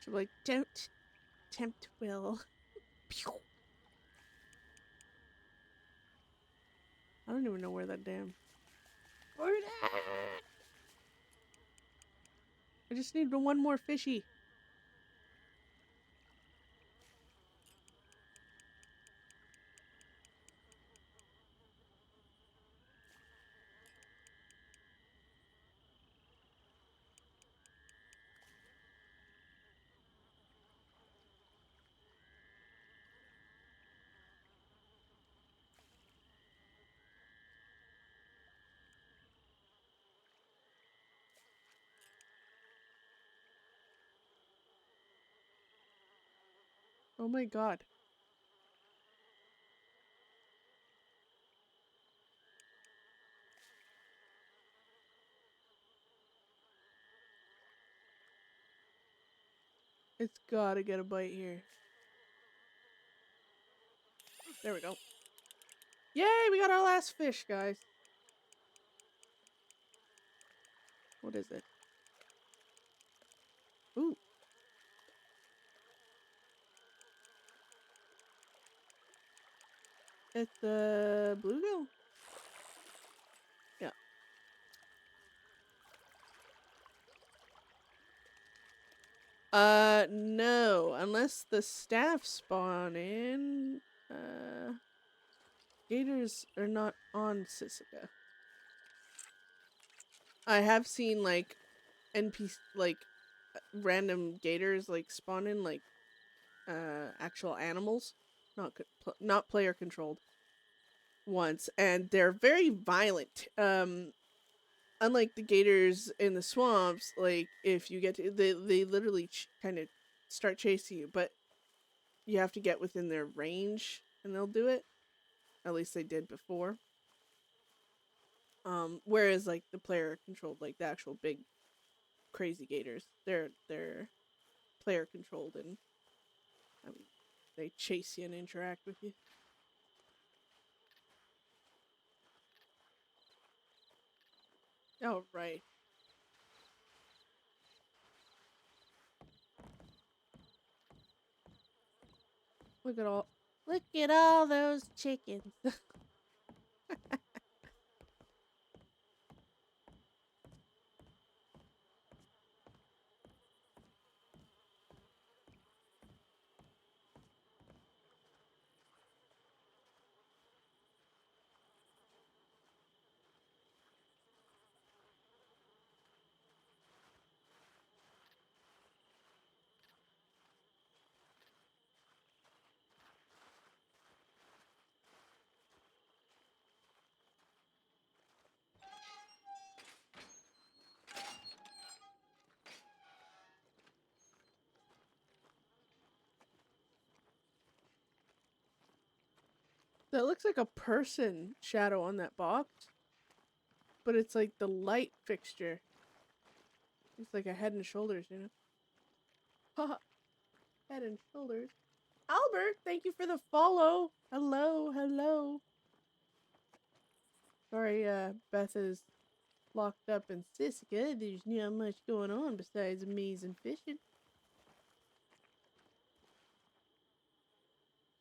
She'll be like, don't tempt Will. I don't even know where that damn. I just need one more fishy. Oh my god. It's gotta get a bite here. There we go. Yay, we got our last fish, guys. What is it? Ooh. It's a bluegill? Yeah. No. Unless the staff spawn in. Gators are not on Sisica. I have seen, like, NPC, like, random gators, like, spawn in, like, actual animals. Not player controlled once. And they're very violent. Unlike the gators in the swamps, like, if you get to, they literally kind of start chasing you, but you have to get within their range and they'll do it. At least they did before. Whereas, like, the player controlled, like, the actual big crazy gators, they're player controlled, and I mean, they chase you and interact with you. Oh, right. Look at all those chickens. That looks like a person shadow on that box, but it's like the light fixture. It's like a head and shoulders, you know? Haha. Head and shoulders. Albert, thank you for the follow. Hello, hello. Sorry, Beth is locked up in Sisika. There's not much going on besides amazing fishing.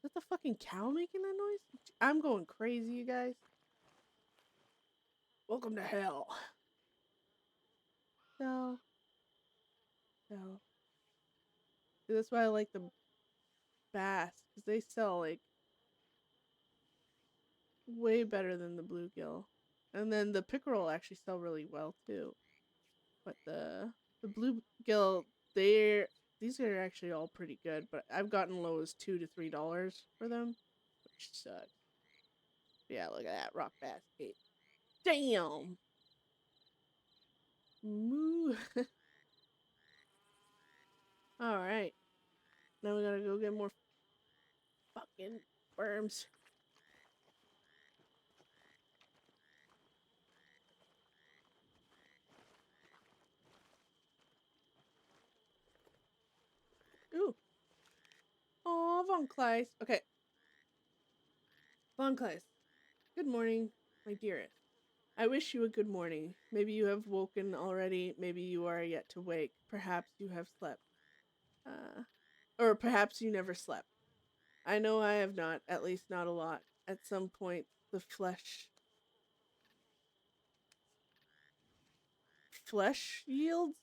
Is that the fucking cow making that noise? I'm going crazy, you guys. Welcome to hell. So. See, that's why I like the bass, because they sell, like, way better than the bluegill. And then the pickerel actually sell really well, too. But the bluegill, these are actually all pretty good, but I've gotten low as $2 to $3 for them, which sucks. Yeah, look at that rock bass bait. Damn. Moo. All right. Now we gotta go get more fucking worms. Ooh. Aw, Von Kleist. Okay. Von Kleist. Good morning, my dearest. I wish you a good morning. Maybe you have woken already. Maybe you are yet to wake. Perhaps you have slept. Or perhaps you never slept. I know I have not, at least not a lot. At some point, the flesh yields?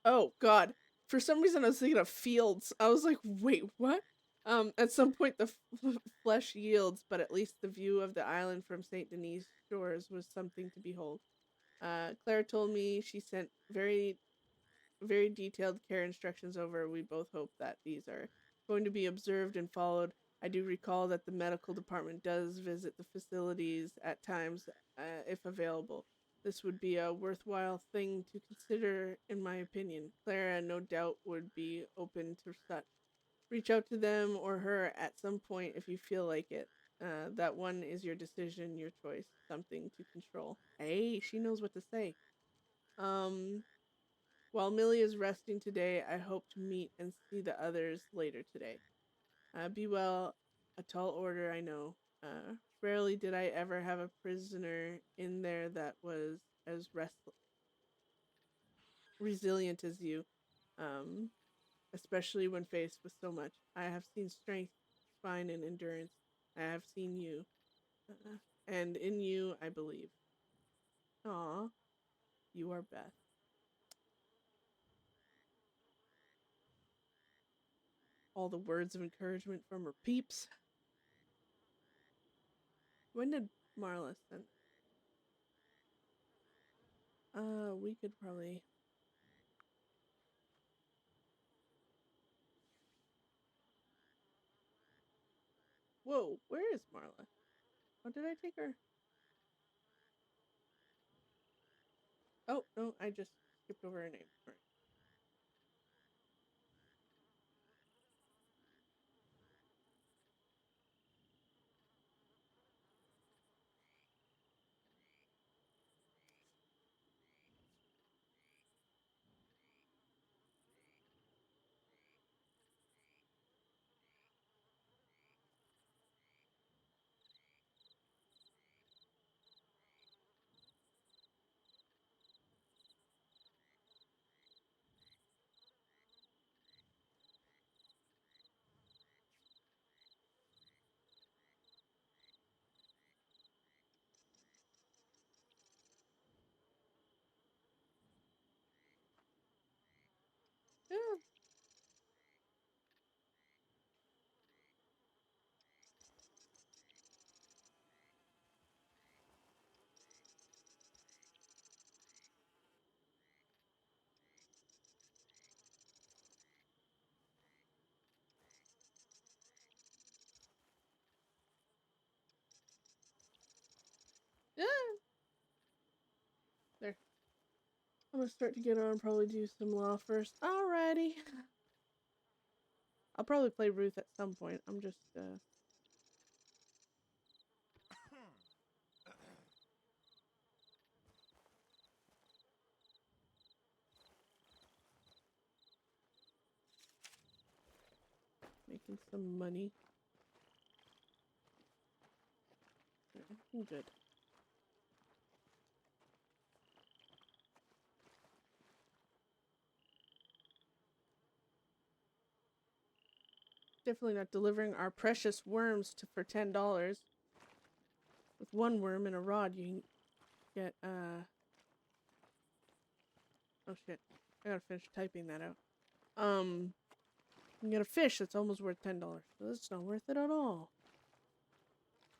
Oh, God. For some reason, I was thinking of fields. I was like, wait, what? At some point, the flesh yields, but at least the view of the island from St. Denis shores was something to behold. Claire told me she sent very detailed care instructions over. We both hope that these are going to be observed and followed. I do recall that the medical department does visit the facilities at times, if available. This would be a worthwhile thing to consider, in my opinion. Clara, no doubt, would be open to such. Reach out to them or her at some point if you feel like it. That one is your decision, your choice, something to control. Hey, she knows what to say. While Millie is resting today, I hope to meet and see the others later today. Be well, a tall order, I know. Rarely did I ever have a prisoner in there that was as resilient as you, um, especially when faced with so much. I have seen strength, spine, and endurance. I have seen you, uh, and in you, I believe. Aw, you are Beth. All the words of encouragement from her peeps. When did Marla send? We could probably. Whoa, where is Marla? Oh, did I take her? Oh, no, I just skipped over her name. All right. Yeah, yeah. There. I'm gonna start to get on, probably do some law first. Alrighty. I'll probably play Ruth at some point. I'm just, making some money. I'm good. Definitely not delivering our precious worms for $10. With one worm and a rod, you can get, oh shit. I gotta finish typing that out. You can get a fish that's almost worth $10. So that's not worth it at all.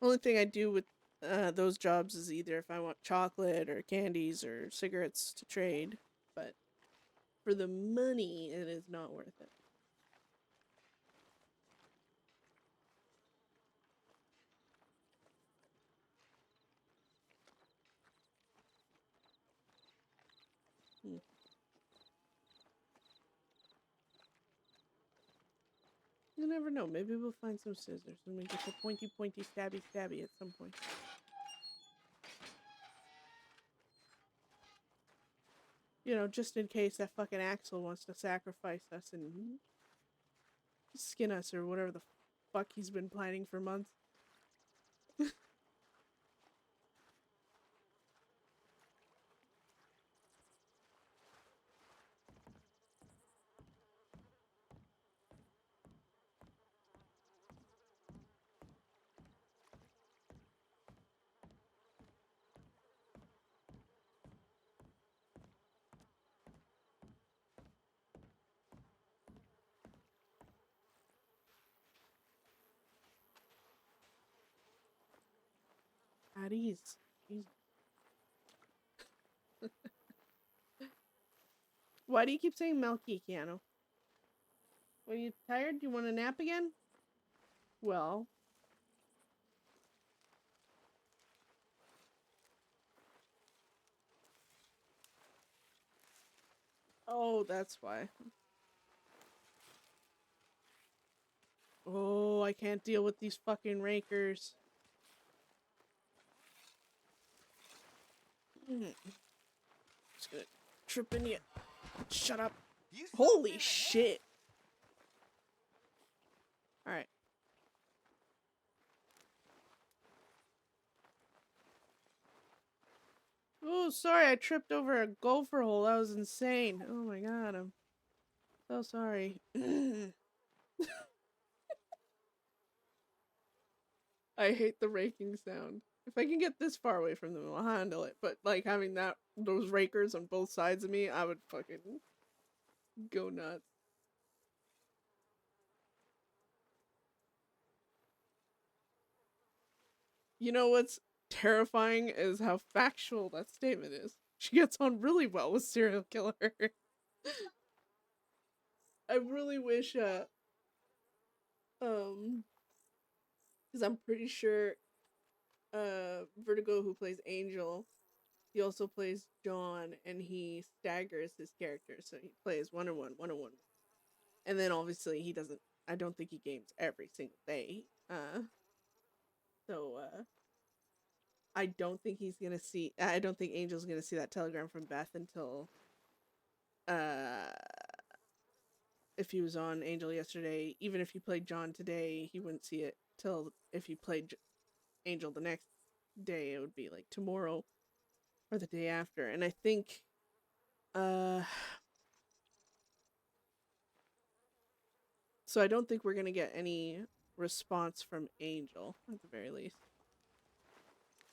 Only thing I do with those jobs is either if I want chocolate or candies or cigarettes to trade. But for the money, it is not worth it. Hmm. You never know. Maybe we'll find some scissors and we get the pointy, pointy, stabby, stabby at some point. You know, just in case that fucking Axel wants to sacrifice us and skin us or whatever the fuck he's been planning for months. At ease. Jesus. Why do you keep saying Melky, Keanu? Are you tired? Do you want a nap again? Well. Oh, that's why. Oh, I can't deal with these fucking rakers. Just gonna trip in you. Shut up. Holy shit. Alright. Oh, sorry, I tripped over a gopher hole. That was insane. Oh my god, I'm so sorry. I hate the raking sound. If I can get this far away from them, I'll handle it. But like having those rakers on both sides of me, I would fucking go nuts. You know what's terrifying is how factual that statement is. She gets on really well with serial killer. I really wish because I'm pretty sure Vertigo, who plays Angel, he also plays John, and he staggers his characters, so he plays 1-on-1, 1-on-1. And then obviously he doesn't, I don't think he games every single day. So I don't think I don't think Angel's gonna see that telegram from Beth until uh if he was on Angel yesterday. Even if he played John today, he wouldn't see it till if he played Angel the next day. It would be like tomorrow or the day after. And I think so I don't think we're gonna get any response from Angel at the very least.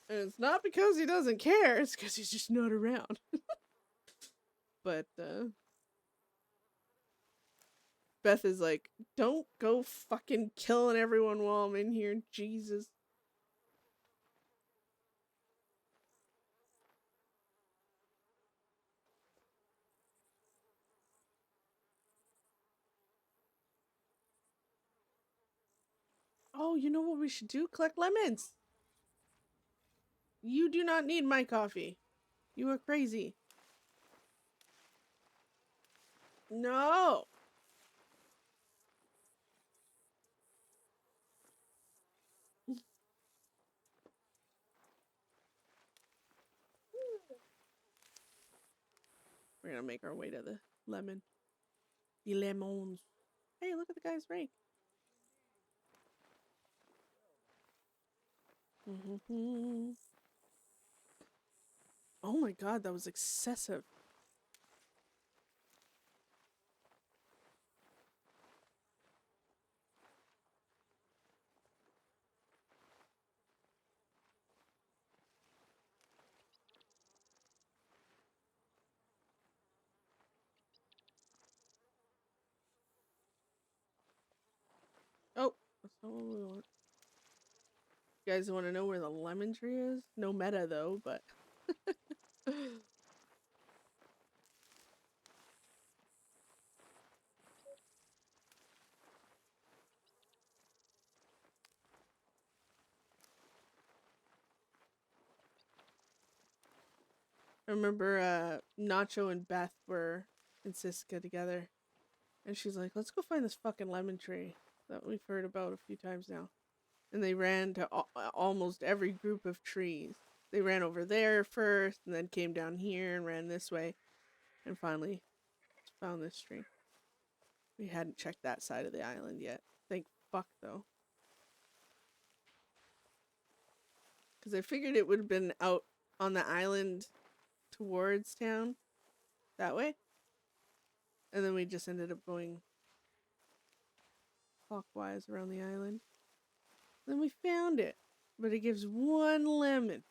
And it's not because he doesn't care, it's because he's just not around. But Beth is like, don't go fucking killing everyone while I'm in here, Jesus. Oh, you know what we should do? Collect lemons. You do not need my coffee. You are crazy. No. We're gonna make our way to the lemon. The lemons. Hey, look at the guy's rake. Oh my god, that was excessive. Oh, that's not what we want. You guys want to know where the lemon tree is? No meta though, but I remember Nacho and Beth were in Siska together, and she's like, "Let's go find this fucking lemon tree that we've heard about a few times now." And they ran to almost every group of trees. They ran over there first, and then came down here and ran this way, and finally found this tree. We hadn't checked that side of the island yet. Thank fuck though, because I figured it would have been out on the island towards town that way. And then we just ended up going clockwise around the island. Then we found it. But it gives one lemon.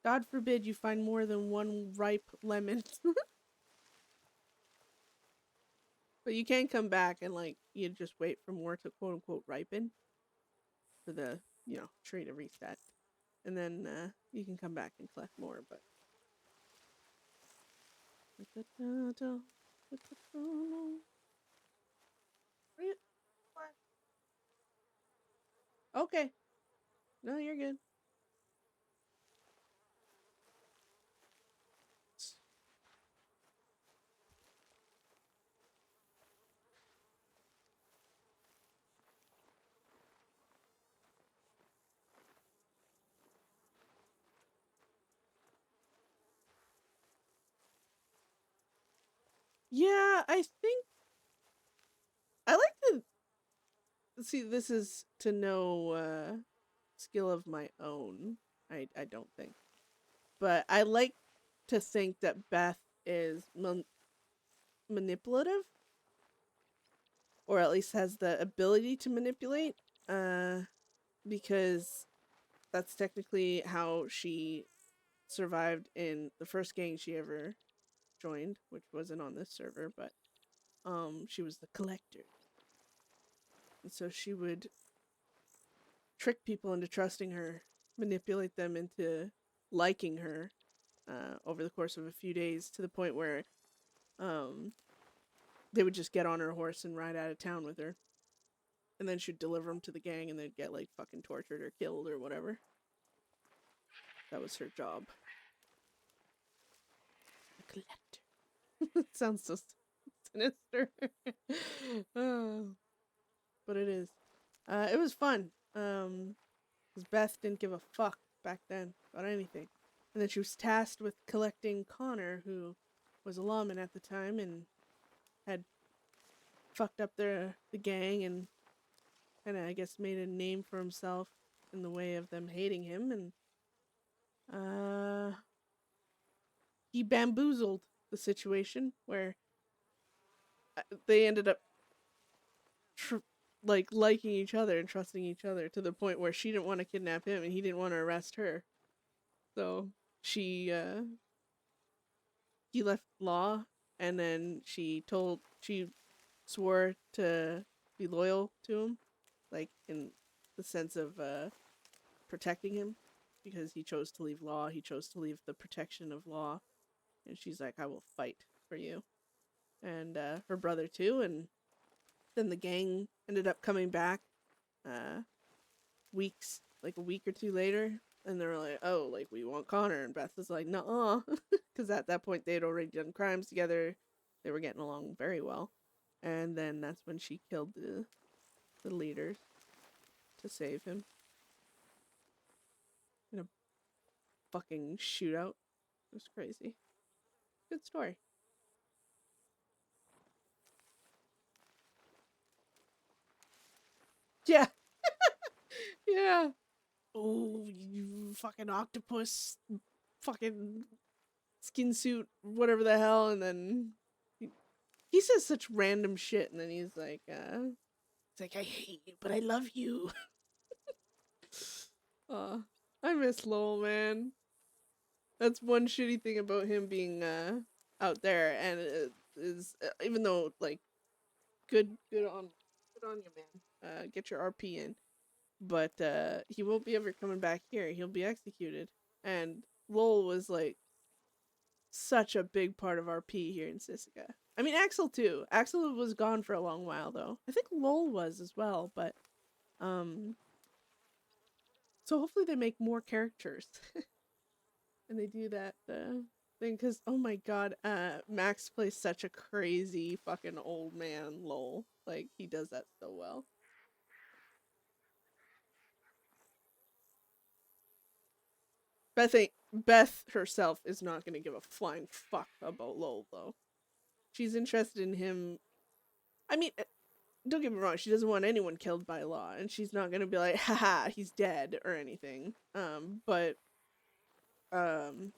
God forbid you find more than one ripe lemon. But you can come back and like you just wait for more to quote unquote ripen. For the, tree to reset. And then you can come back and collect more, but okay. No, you're good. Yeah, I think I like to see. This is to no skill of my own. I don't think, but I like to think that Beth is manipulative, or at least has the ability to manipulate. Uh, because that's technically how she survived in the first gang she ever joined, which wasn't on this server, but she was the collector. And so she would trick people into trusting her, manipulate them into liking her over the course of a few days, to the point where um, they would just get on her horse and ride out of town with her. And then she'd deliver them to the gang and they'd get like fucking tortured or killed or whatever. That was her job. The collector. It sounds so sinister. Oh, but it is. It was fun. Because Beth didn't give a fuck back then about anything. And then she was tasked with collecting Connor, who was a lawman at the time and had fucked up the gang and kind of, I guess, made a name for himself in the way of them hating him. And he bamboozled the situation where they ended up liking each other and trusting each other, to the point where she didn't want to kidnap him and he didn't want to arrest her. So she he left law, and then she swore to be loyal to him, like in the sense of protecting him, because he chose to leave law. He chose to leave the protection of law, and she's like, I will fight for you. And her brother too. And then the gang ended up coming back uh like a week or two later, and they were like, oh, like, we want Connor. And Beth was like, nuh-uh. Because at that point they had already done crimes together. They were getting along very well. And then that's when she killed the leaders to save him in a fucking shootout. It was crazy. Good story. Yeah. Yeah. Oh, you fucking octopus, fucking skin suit, whatever the hell. And then he says such random shit, and then he's like, it's like, I hate you, but I love you. I miss Lowell, man. That's one shitty thing about him being out there, and it is, even though, like, good on you, man. Get your RP in, but he won't be ever coming back here. He'll be executed. And Lowell was like such a big part of RP here in Sisika. I mean, Axel too. Axel was gone for a long while though. I think Lowell was as well, but um so hopefully they make more characters and they do that thing, because oh my god, Max plays such a crazy fucking old man Lowell. Like, he does that so well. Beth herself is not gonna give a flying fuck about Lowell though. She's interested in him. I mean, don't get me wrong, she doesn't want anyone killed by law, and she's not gonna be like, haha, he's dead or anything. But um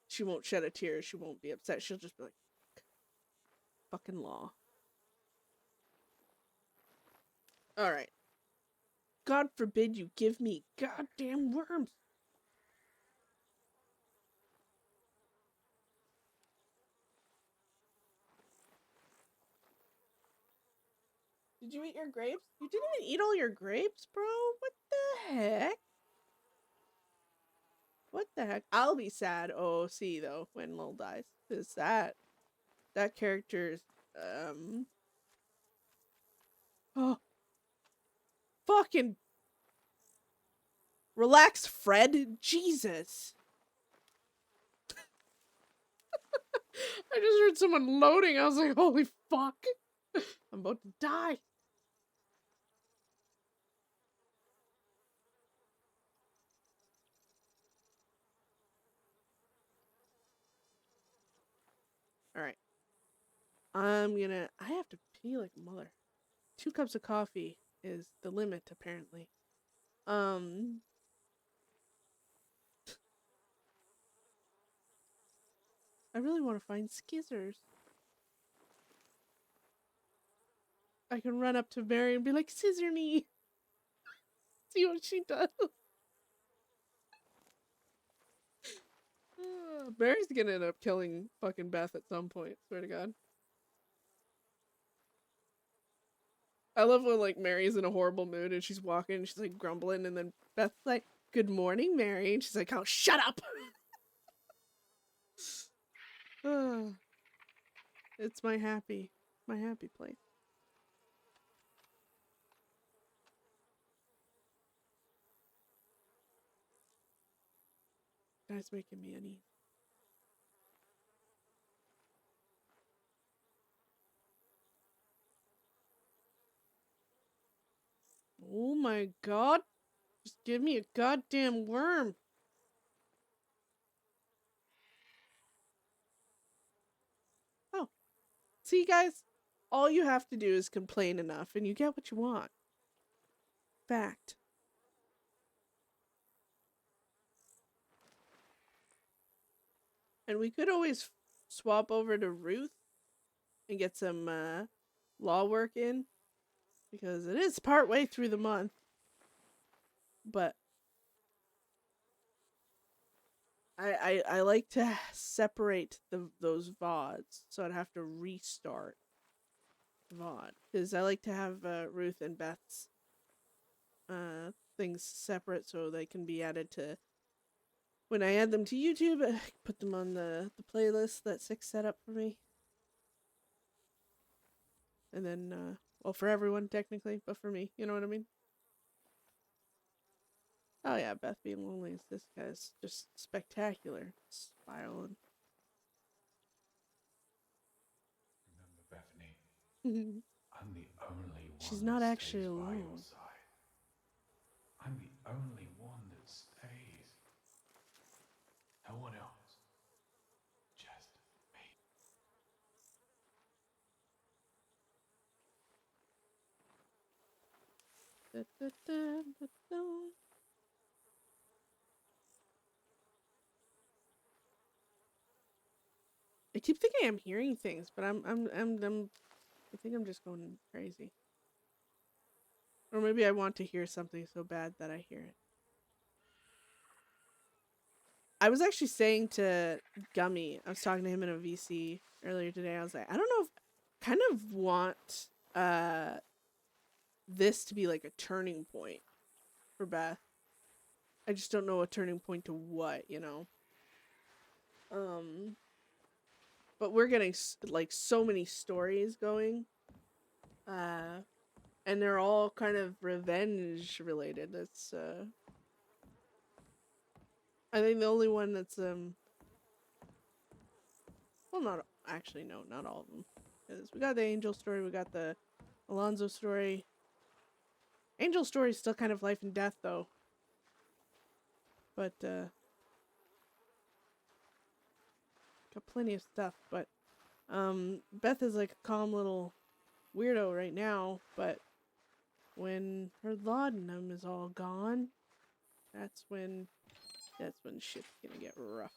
she won't shed a tear, she won't be upset, she'll just be like, fucking law. Alright. God forbid you give me goddamn worms. Did you eat your grapes? You didn't eat all your grapes, bro? What the heck? What the heck? I'll be sad OOC though when Lil dies. Cause that character's oh, fucking relax, Fred. Jesus. I just heard someone loading. I was like, holy fuck. I'm about to die. Alright. I have to pee like a mother. 2 cups of coffee is the limit, apparently. I really want to find Skizzers. I can run up to Mary and be like, scissor me! See what she does. Mary's gonna end up killing fucking Beth at some point, swear to God. I love when, like, Mary's in a horrible mood and she's walking and she's, like, grumbling, and then Beth's like, good morning, Mary. And she's like, oh, shut up! It's my happy place. Guy's making me uneasy. Oh my god. Just give me a goddamn worm. Oh. See, guys? All you have to do is complain enough and you get what you want. Fact. And we could always swap over to Ruth and get some law work in, because it is part way through the month. But I like to separate those VODs, so I'd have to restart VOD, because I like to have Ruth and Beth's things separate so they can be added to, when I add them to YouTube, I put them on the playlist that Six set up for me. And then, well, for everyone technically, but for me, you know what I mean? Oh yeah, Beth being lonely. This guy's just spectacular. Spiraling. Remember, Bethany, I'm the only one. She's not that actually stays by alone. your side. I'm the only one that stays. No one else. Just me. Da, da, da, da, da. I keep thinking I'm hearing things, but I think I'm just going crazy. Or maybe I want to hear something so bad that I hear it. I was actually saying to Gummy, I was talking to him in a VC earlier today, I was like, I don't know if kind of want this to be like a turning point for Beth. I just don't know a turning point to what, you know. But we're getting like so many stories going. And they're all kind of revenge related. That's I think the only one that's well, not actually, no, not all of them. Because we got the Angel story, we got the Alonzo story. Angel story is still kind of life and death though. But got plenty of stuff. But Beth is like a calm little weirdo right now, but when her laudanum is all gone, that's when shit's gonna get rough.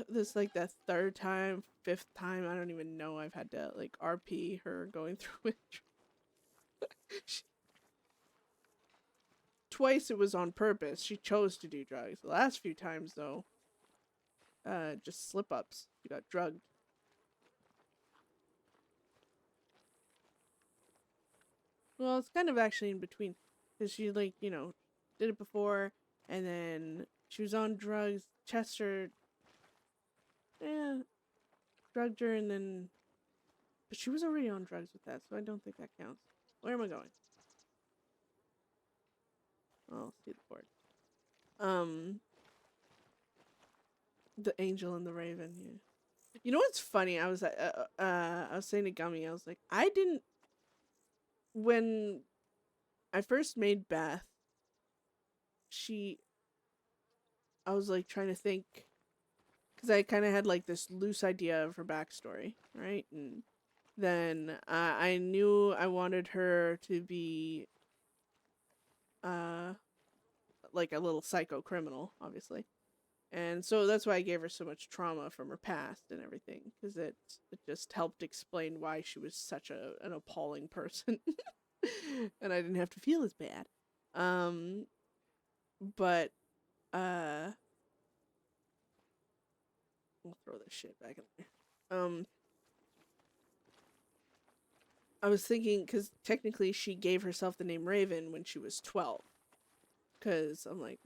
This is like the 3rd time, 5th time, I don't even know, I've had to like RP her going through it. Twice it was on purpose. She chose to do drugs. The last few times though, just slip ups. She got drugged. Well, it's kind of actually in between, because she, like, you know, did it before, and then she was on drugs. Chester, drugged her, and then, but she was already on drugs with that, so I don't think that counts. Where am I going? Oh, see the board. The Angel and the Raven. Yeah. You know what's funny? I was saying to Gummy, I was like, when I first made Beth, I was like trying to think because I kind of had like this loose idea of her backstory, right? And then I knew I wanted her to be uh like a little psycho criminal, obviously. And so that's why I gave her so much trauma from her past and everything, because it just helped explain why she was such an appalling person, and I didn't have to feel as bad. But we'll throw this shit back in there. I was thinking, because technically she gave herself the name Raven when she was 12. Because I'm like,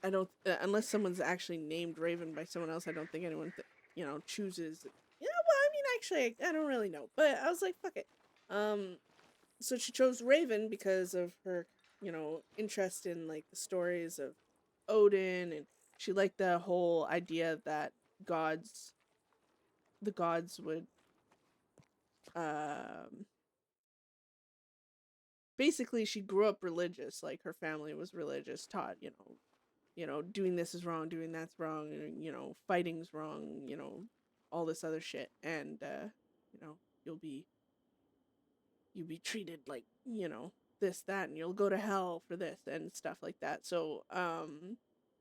I don't, unless someone's actually named Raven by someone else, I don't think anyone, chooses. Well, I mean, actually, I don't really know. But I was like, fuck it. So she chose Raven because of her, interest in, like, the stories of Odin, and she liked the whole idea that the gods would, basically she grew up religious, like her family was religious, taught, doing this is wrong, doing that's wrong, and, fighting's wrong, all this other shit. And, you'll be treated like, this, that, and you'll go to hell for this and stuff like that. So,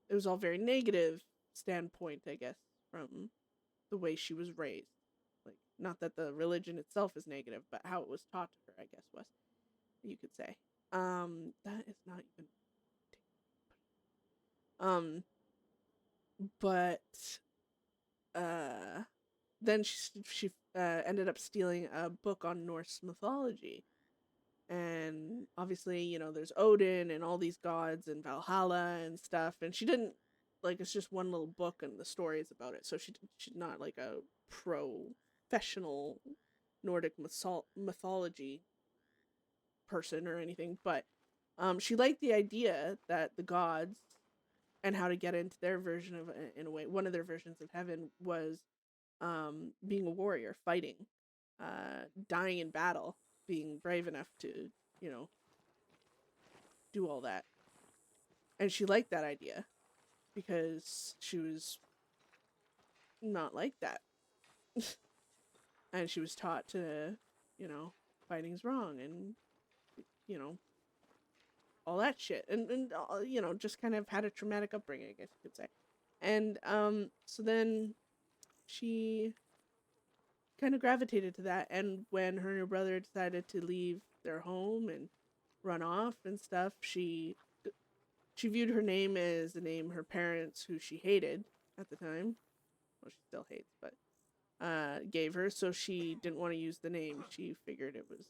it was all very negative standpoint, I guess, from the way she was raised. Like, not that the religion itself is negative, but how it was taught to her, I guess, was, you could say. That is not even, but, then she ended up stealing a book on Norse mythology. And obviously, there's Odin and all these gods and Valhalla and stuff. And she didn't, like, it's just one little book and the story is about it. So she's not like a professional Nordic mythology person or anything. But she liked the idea that the gods and how to get into their version of, in a way, one of their versions of heaven was being a warrior, fighting, dying in battle, being brave enough to, do all that. And she liked that idea because she was not like that. And she was taught to, fighting's wrong and, you know, all that shit. And just kind of had a traumatic upbringing, I guess you could say. And so then she kind of gravitated to that. And when her and her brother decided to leave their home and run off and stuff, she viewed her name as the name her parents, who she hated at the time, well, she still hates, but gave her. So she didn't want to use the name. She figured it was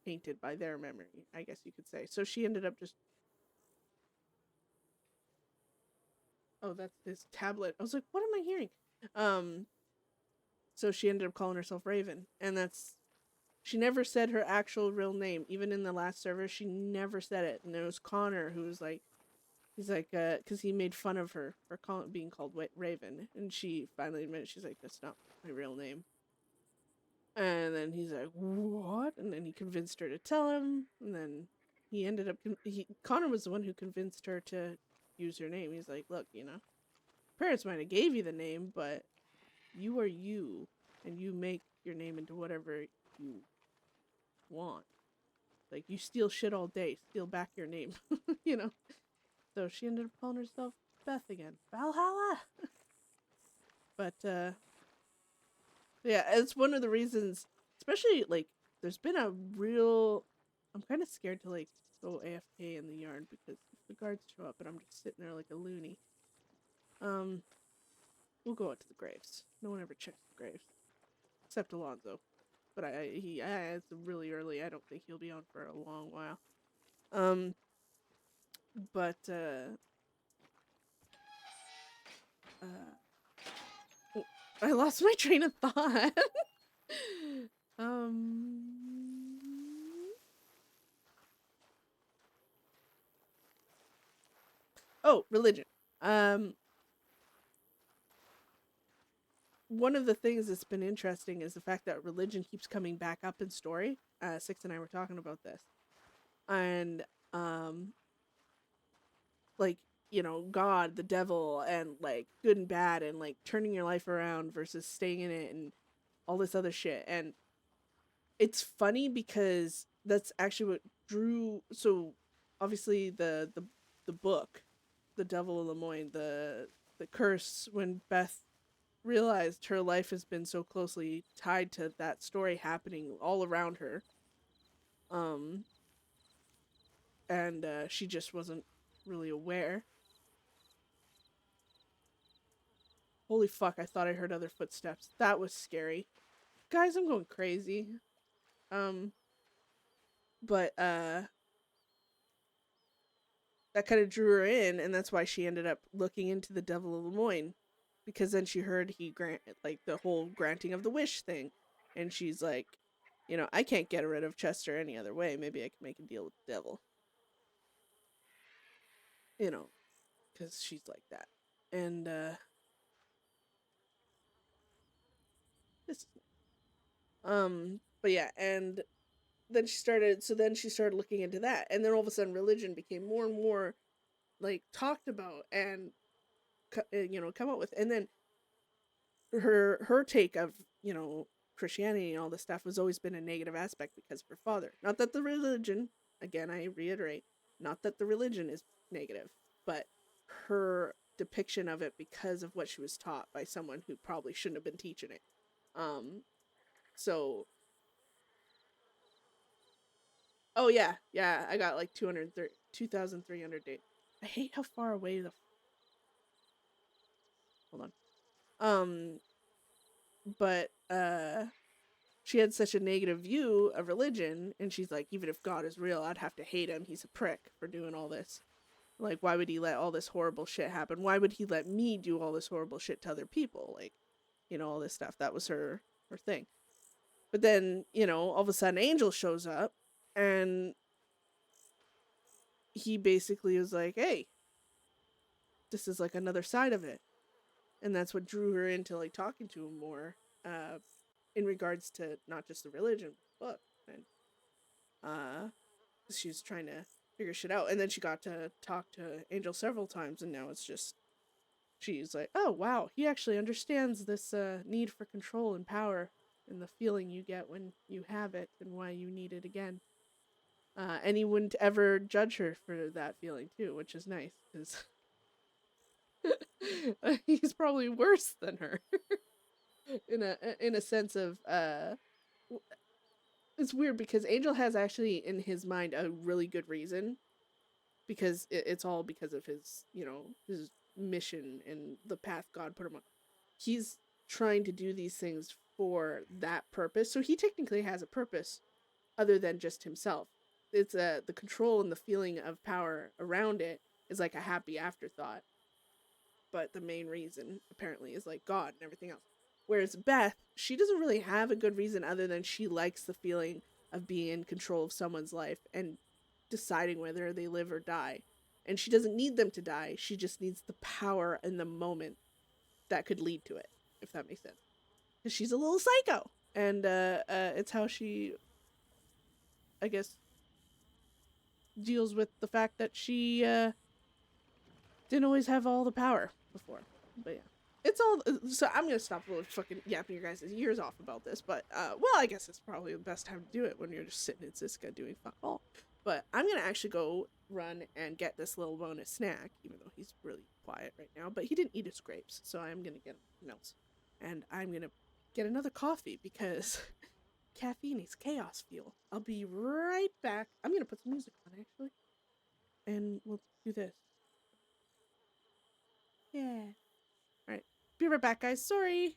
tainted by their memory, I guess you could say. So she ended up just, oh, that's his tablet. I was like, what am I hearing? So she ended up calling herself Raven, and she never said her actual real name. Even in the last server, she never said it. And it was Connor who was like, he's like, because he made fun of her for being called Raven. And she finally admitted, she's like, that's not my real name. And then he's like, what? And then he convinced her to tell him. And then he ended up, Connor was the one who convinced her to use her name. He's like, look, parents might have gave you the name, but you are you. And you make your name into whatever you want. Like, you steal shit all day, steal back your name. So she ended up calling herself Beth again. Valhalla. But yeah, it's one of the reasons, especially, like, there's been a real, I'm kind of scared to, like, go AFK in the yard, because if the guards show up and I'm just sitting there like a loony, we'll go out to the graves. No one ever checks the graves except Alonzo. But it's really early. I don't think he'll be on for a long while. But I lost my train of thought. Oh, religion. One of the things that's been interesting is the fact that religion keeps coming back up in story. Six and I were talking about this. And, like, God, the devil, and like good and bad, and like turning your life around versus staying in it, and all this other shit. And it's funny because that's actually what drew. So obviously the book, The Devil of Lemoyne, the curse, when Beth realized her life has been so closely tied to that story happening all around her, um and she just wasn't really aware. Holy fuck, I thought I heard other footsteps. That was scary. Guys, I'm going crazy. Um but that kind of drew her in, and that's why she ended up looking into the Devil of Lemoyne, because then she heard he grant like the whole granting of the wish thing, and she's like, I can't get rid of Chester any other way. Maybe I can make a deal with the devil, you know, because she's like that. And this, but yeah, and then she started looking into that, and then all of a sudden religion became more and more like talked about and come up with. And then her take of Christianity and all this stuff has always been a negative aspect because of her father. Not that the religion, again I reiterate, not that the religion is negative, but her depiction of it because of what she was taught by someone who probably shouldn't have been teaching it. So oh yeah, I got like 2,300 days. I hate how far away the hold on. But she had such a negative view of religion, and she's like, even if God is real, I'd have to hate him. He's a prick for doing all this. Like, why would he let all this horrible shit happen? Why would he let me do all this horrible shit to other people? Like, all this stuff. That was her thing. But then, all of a sudden Angel shows up, and he basically was like, hey, this is like another side of it. And that's what drew her into like talking to him more, in regards to not just the religion book. And she was trying to figure shit out, and then she got to talk to Angel several times, and now it's just she's like, oh wow, he actually understands this need for control and power and the feeling you get when you have it and why you need it again. And he wouldn't ever judge her for that feeling too, which is nice because he's probably worse than her in a sense of it's weird because Angel has actually in his mind a really good reason, because it's all because of his his mission and the path God put him on. He's trying to do these things for that purpose, so he technically has a purpose other than just himself. It's the control and the feeling of power around it is like a happy afterthought, but the main reason apparently is like God and everything else. Whereas Beth, she doesn't really have a good reason other than she likes the feeling of being in control of someone's life and deciding whether they live or die. And she doesn't need them to die. She just needs the power in the moment that could lead to it, if that makes sense. Because she's a little psycho. And it's how she, I guess, deals with the fact that she didn't always have all the power before. But yeah. It's all so I'm gonna stop really fucking yapping your guys' ears off about this, but well, I guess it's probably the best time to do it when you're just sitting in Siska doing fuck all. But I'm gonna actually go run and get this little bonus snack, even though he's really quiet right now. But he didn't eat his grapes, so I'm gonna get something else, and I'm gonna get another coffee because caffeine is chaos fuel. I'll be right back. I'm gonna put some music on actually, and we'll do this. Yeah. All right. Be right back, guys. Sorry.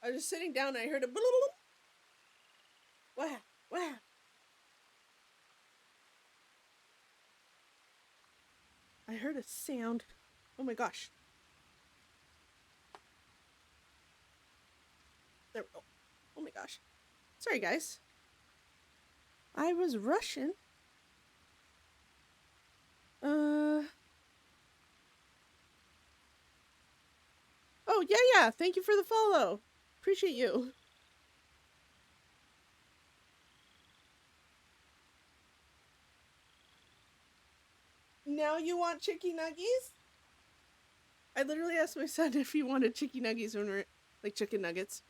I was just sitting down and I heard a wow, wow. I heard a sound. Oh my gosh. There we go. Oh my gosh. Sorry, guys. I was rushing. Oh, yeah. Thank you for the follow. Appreciate you. Now you want chicky nuggies? I literally asked my son if he wanted chicky nuggies when we're like chicken nuggets.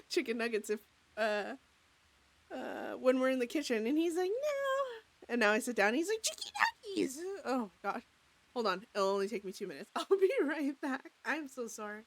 Chicken nuggets if when we're in the kitchen, and he's like, no. And now I sit down and he's like, chicky nuggies. Oh gosh. Hold on. It'll only take me 2 minutes. I'll be right back. I'm so sorry.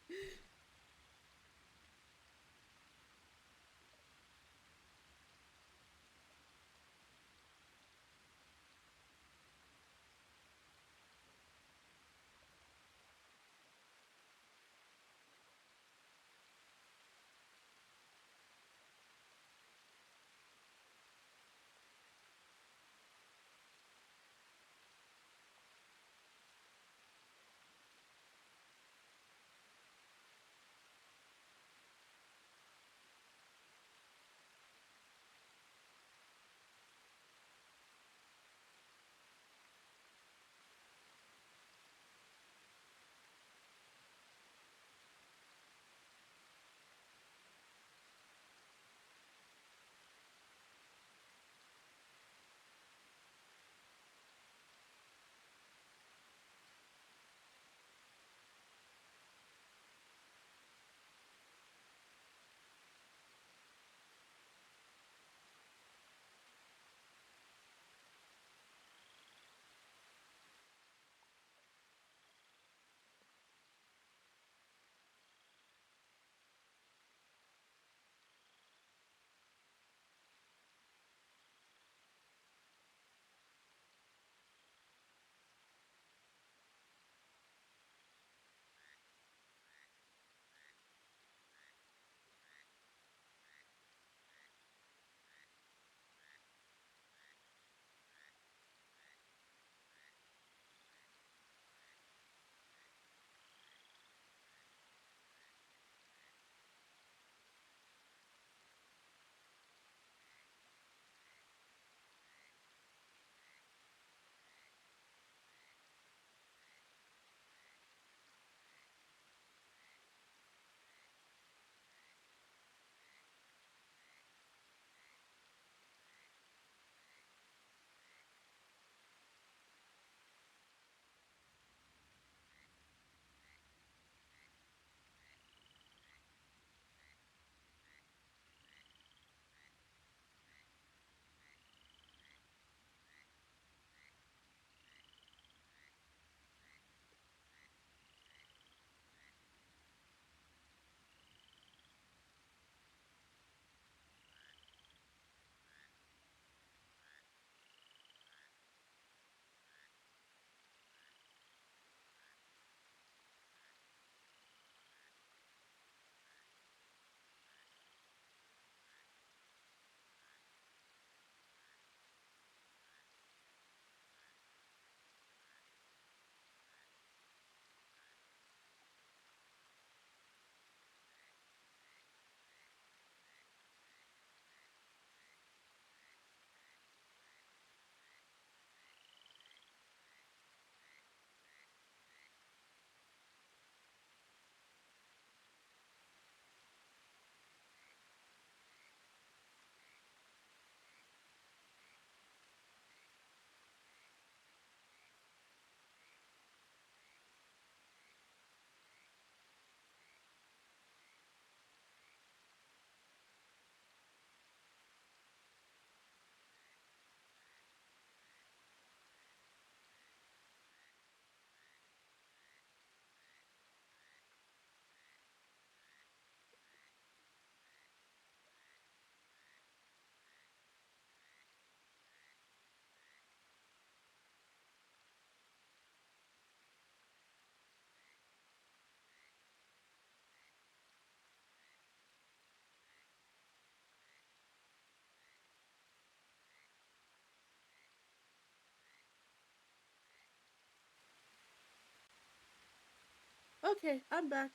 Okay, I'm back.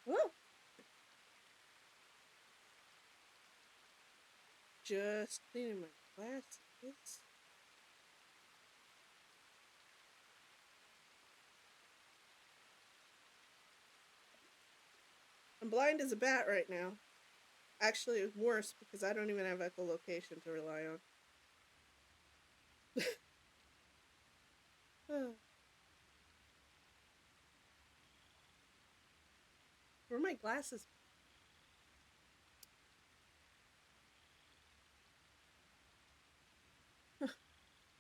Whoa. Just cleaning my glasses. I'm blind as a bat right now. Actually, it's worse because I don't even have echolocation to rely on. Where are my glasses?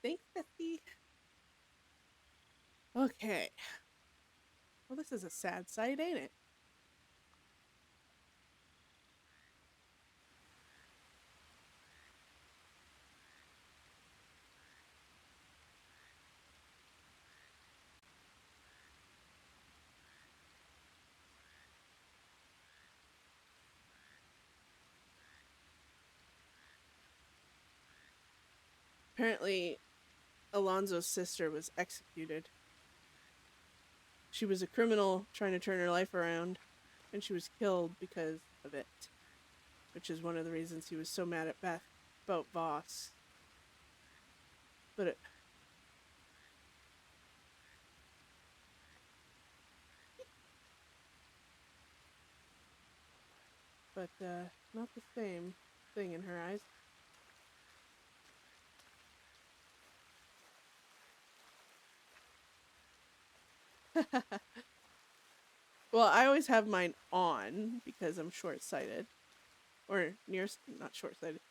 Thanks, Bessie. Okay. Well, this is a sad sight, ain't it? Apparently, Alonzo's sister was executed. She was a criminal trying to turn her life around, and she was killed because of it. Which is one of the reasons he was so mad at Beth about Voss. But not the same thing in her eyes. Well, I always have mine on because I'm short-sighted. Or not short-sighted.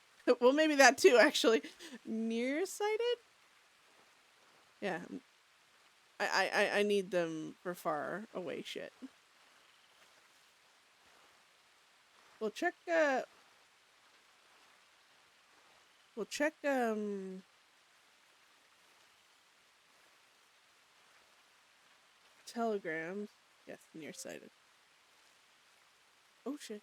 Well, maybe that too, actually. Nearsighted? Yeah. I need them for far away shit. We'll check telegrams. Yes, nearsighted. Oh shit.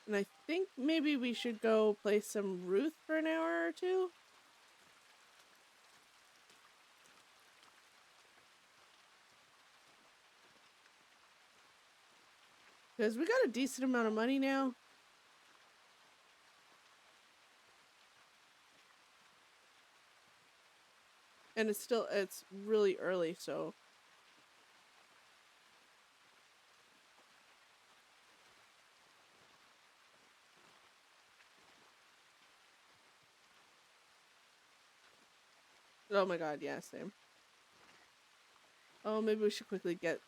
And I think maybe we should go play some Ruth for an hour or two. Because we got a decent amount of money now. And it's really early, so. Oh my god, yeah, same. Oh, maybe we should quickly get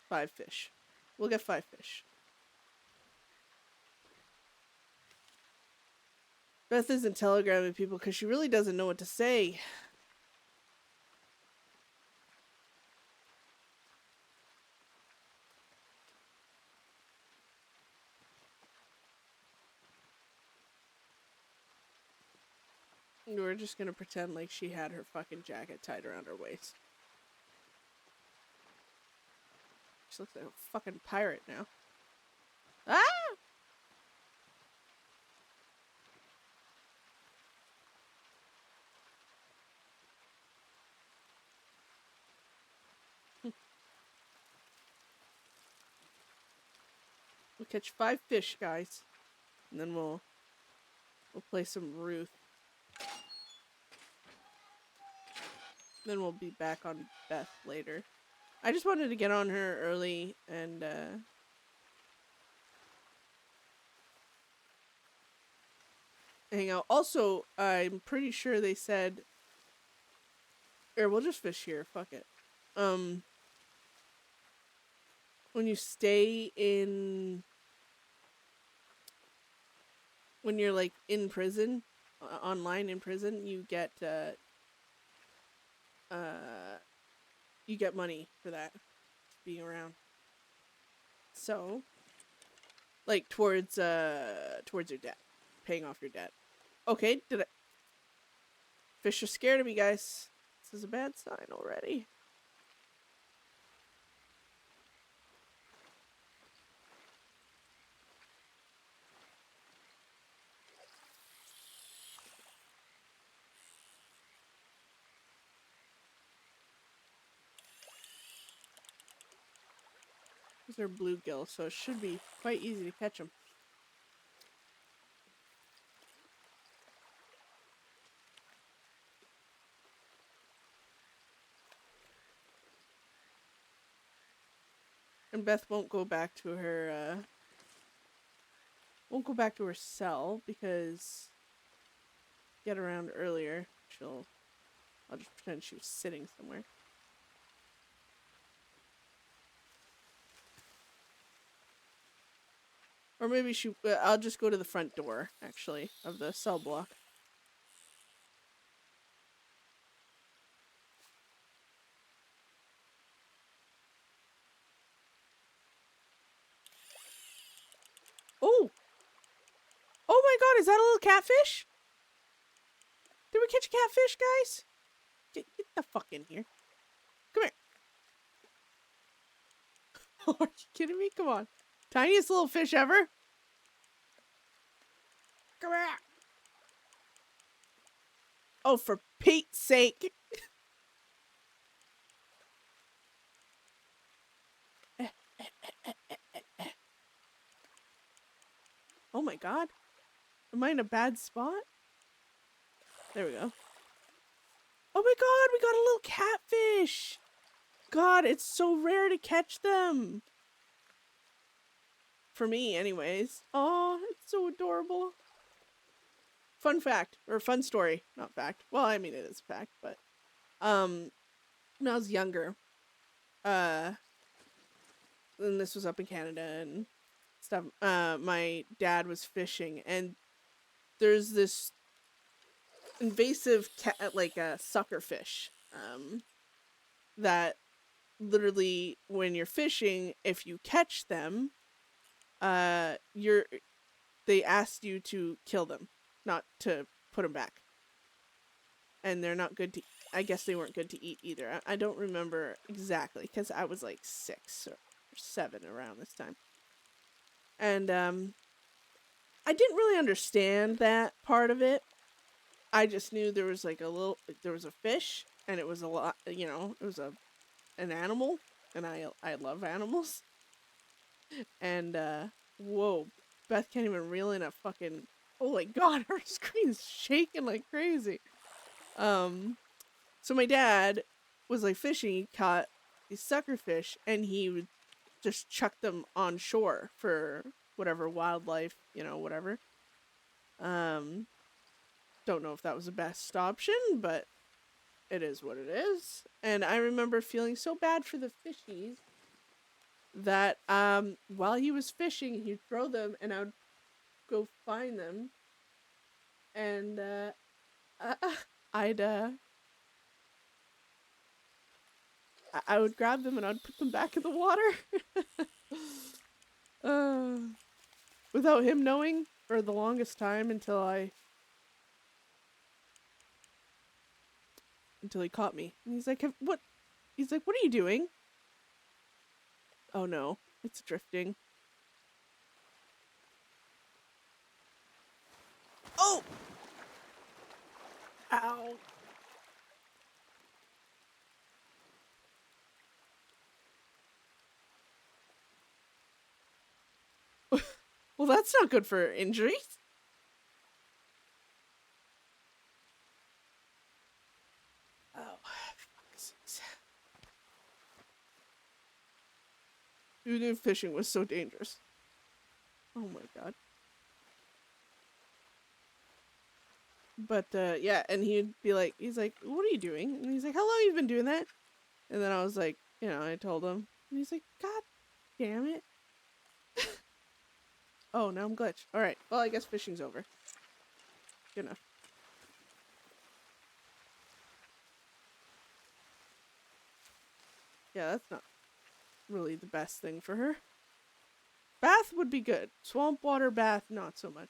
5 fish. We'll get 5 fish. Beth isn't telegramming people because she really doesn't know what to say. We're just gonna pretend like she had her fucking jacket tied around her waist. She looks like a fucking pirate now. Ah! We'll catch 5 fish, guys. And then we'll play some Ruth. Then we'll be back on Beth later. I just wanted to get on her early and hang out. Also, I'm pretty sure they said, or we'll just fish here, fuck it. When you stay in, when you're like in prison, online in prison, you get money for that, being around. So, like towards your debt, paying off your debt. Okay, did I? Fish are scared of me, guys. This is a bad sign already. These are bluegill, so it should be quite easy to catch them. And Beth won't go back to her, cell because get around earlier. I'll just pretend she was sitting somewhere. Or maybe I'll just go to the front door, actually, of the cell block. Oh! Oh my god, is that a little catfish? Did we catch a catfish, guys? Get the fuck in here. Come here. Are you kidding me? Come on. Tiniest little fish ever. Come here. Oh, for Pete's sake. Oh my god. Am I in a bad spot? There we go. Oh my god, we got a little catfish. God, it's so rare to catch them. For me, anyways. Oh, it's so adorable. Fun fact, or fun story, not fact. Well, I mean, it is a fact, but, when I was younger, and this was up in Canada and stuff, my dad was fishing, and there's this invasive sucker fish, that literally when you're fishing, if you catch them, they asked you to kill them, not to put them back. And they're not good to, I guess they weren't good to eat either. I don't remember exactly, because I was like 6 or 7 around this time. And, I didn't really understand that part of it. I just knew there was like there was a fish, and it was a lot, you know, it was an animal, and I love animals. And, whoa, Beth can't even reel in a fucking, oh my god, her screen's shaking like crazy. So my dad was like fishing, he caught these sucker fish, and he would just chuck them on shore for whatever wildlife, you know, whatever. Don't know if that was the best option, but it is what it is. And I remember feeling so bad for the fishies that while he was fishing, he'd throw them, and I would go find them, and I would grab them and I'd put them back in the water. Without him knowing for the longest time until he caught me. And he's like, what? He's like, what are you doing? Oh no, it's drifting. Oh! Ow. Well, that's not good for injuries. Oh, fuck's sakes. Who knew fishing was so dangerous? Oh my god. But, yeah, and he'd be like, he's like, what are you doing? And he's like, how long have you been doing that? And then I was like, you know, I told him. And he's like, god damn it. Oh, now I'm glitched. Alright, well, I guess fishing's over. Good enough. Yeah, that's not really the best thing for her. Bath would be good. Swamp water bath, not so much.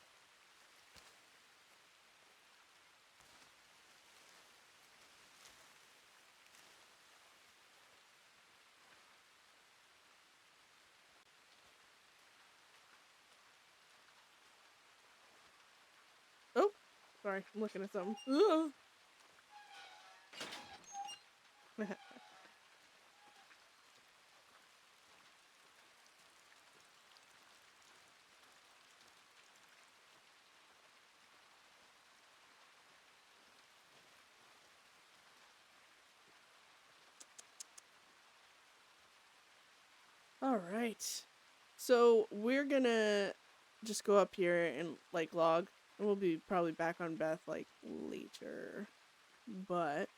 Sorry, I'm looking at something. Ugh. All right. So we're gonna just go up here and like log, and we'll be probably back on Beth like later. But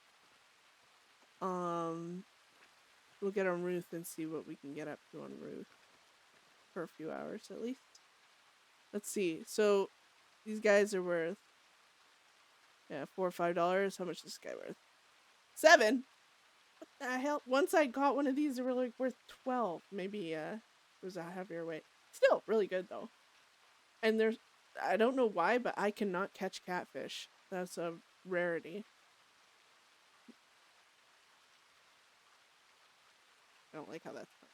we'll get on Ruth and see what we can get up to on Ruth for a few hours at least. Let's see. So these guys are worth $4 or $5. How much is this guy worth? $7. What the hell? Once I got one of these, they were like worth $12. Maybe it was a heavier weight. Still really good though. And there's, I don't know why, but I cannot catch catfish. That's a rarity. I don't like how that's done.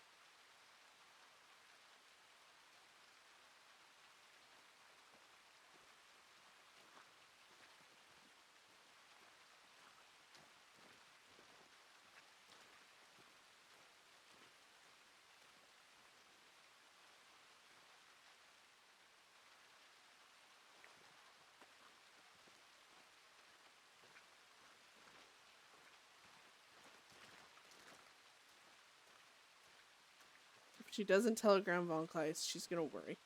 If she doesn't telegram Von Kleist, she's gonna worry.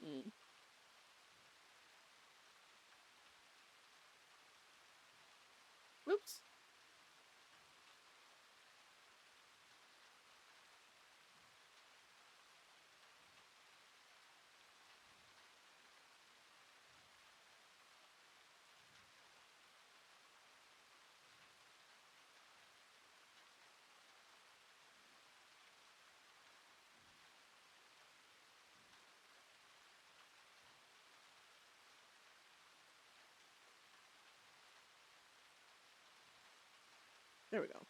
Mm. Oops. There we go.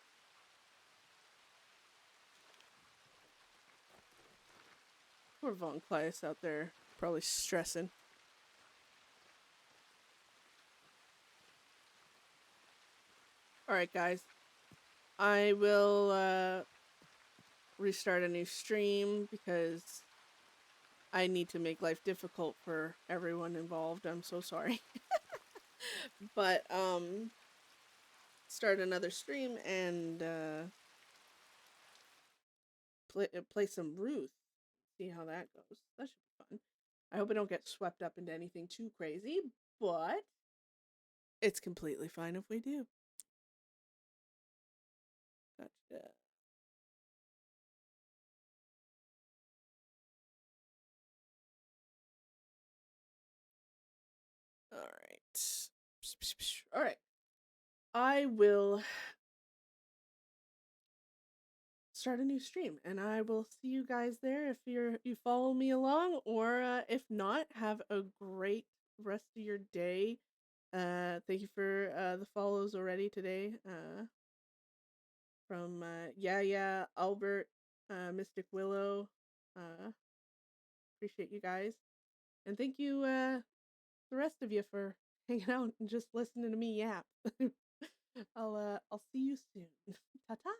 Poor Von Kleist out there, probably stressing. Alright, guys. I will restart a new stream because I need to make life difficult for everyone involved. I'm so sorry. But start another stream and play some Ruth. See how that goes. That should be fun. I hope I don't get swept up into anything too crazy, but it's completely fine if we do. Gotcha. Alright. Alright. I will start a new stream and I will see you guys there if you follow me along, or if not, have a great rest of your day. Thank you for the follows already today. From yeah, Albert, Mystic Willow. Appreciate you guys. And thank you the rest of you for hanging out and just listening to me yap. I'll see you soon. Ta-ta.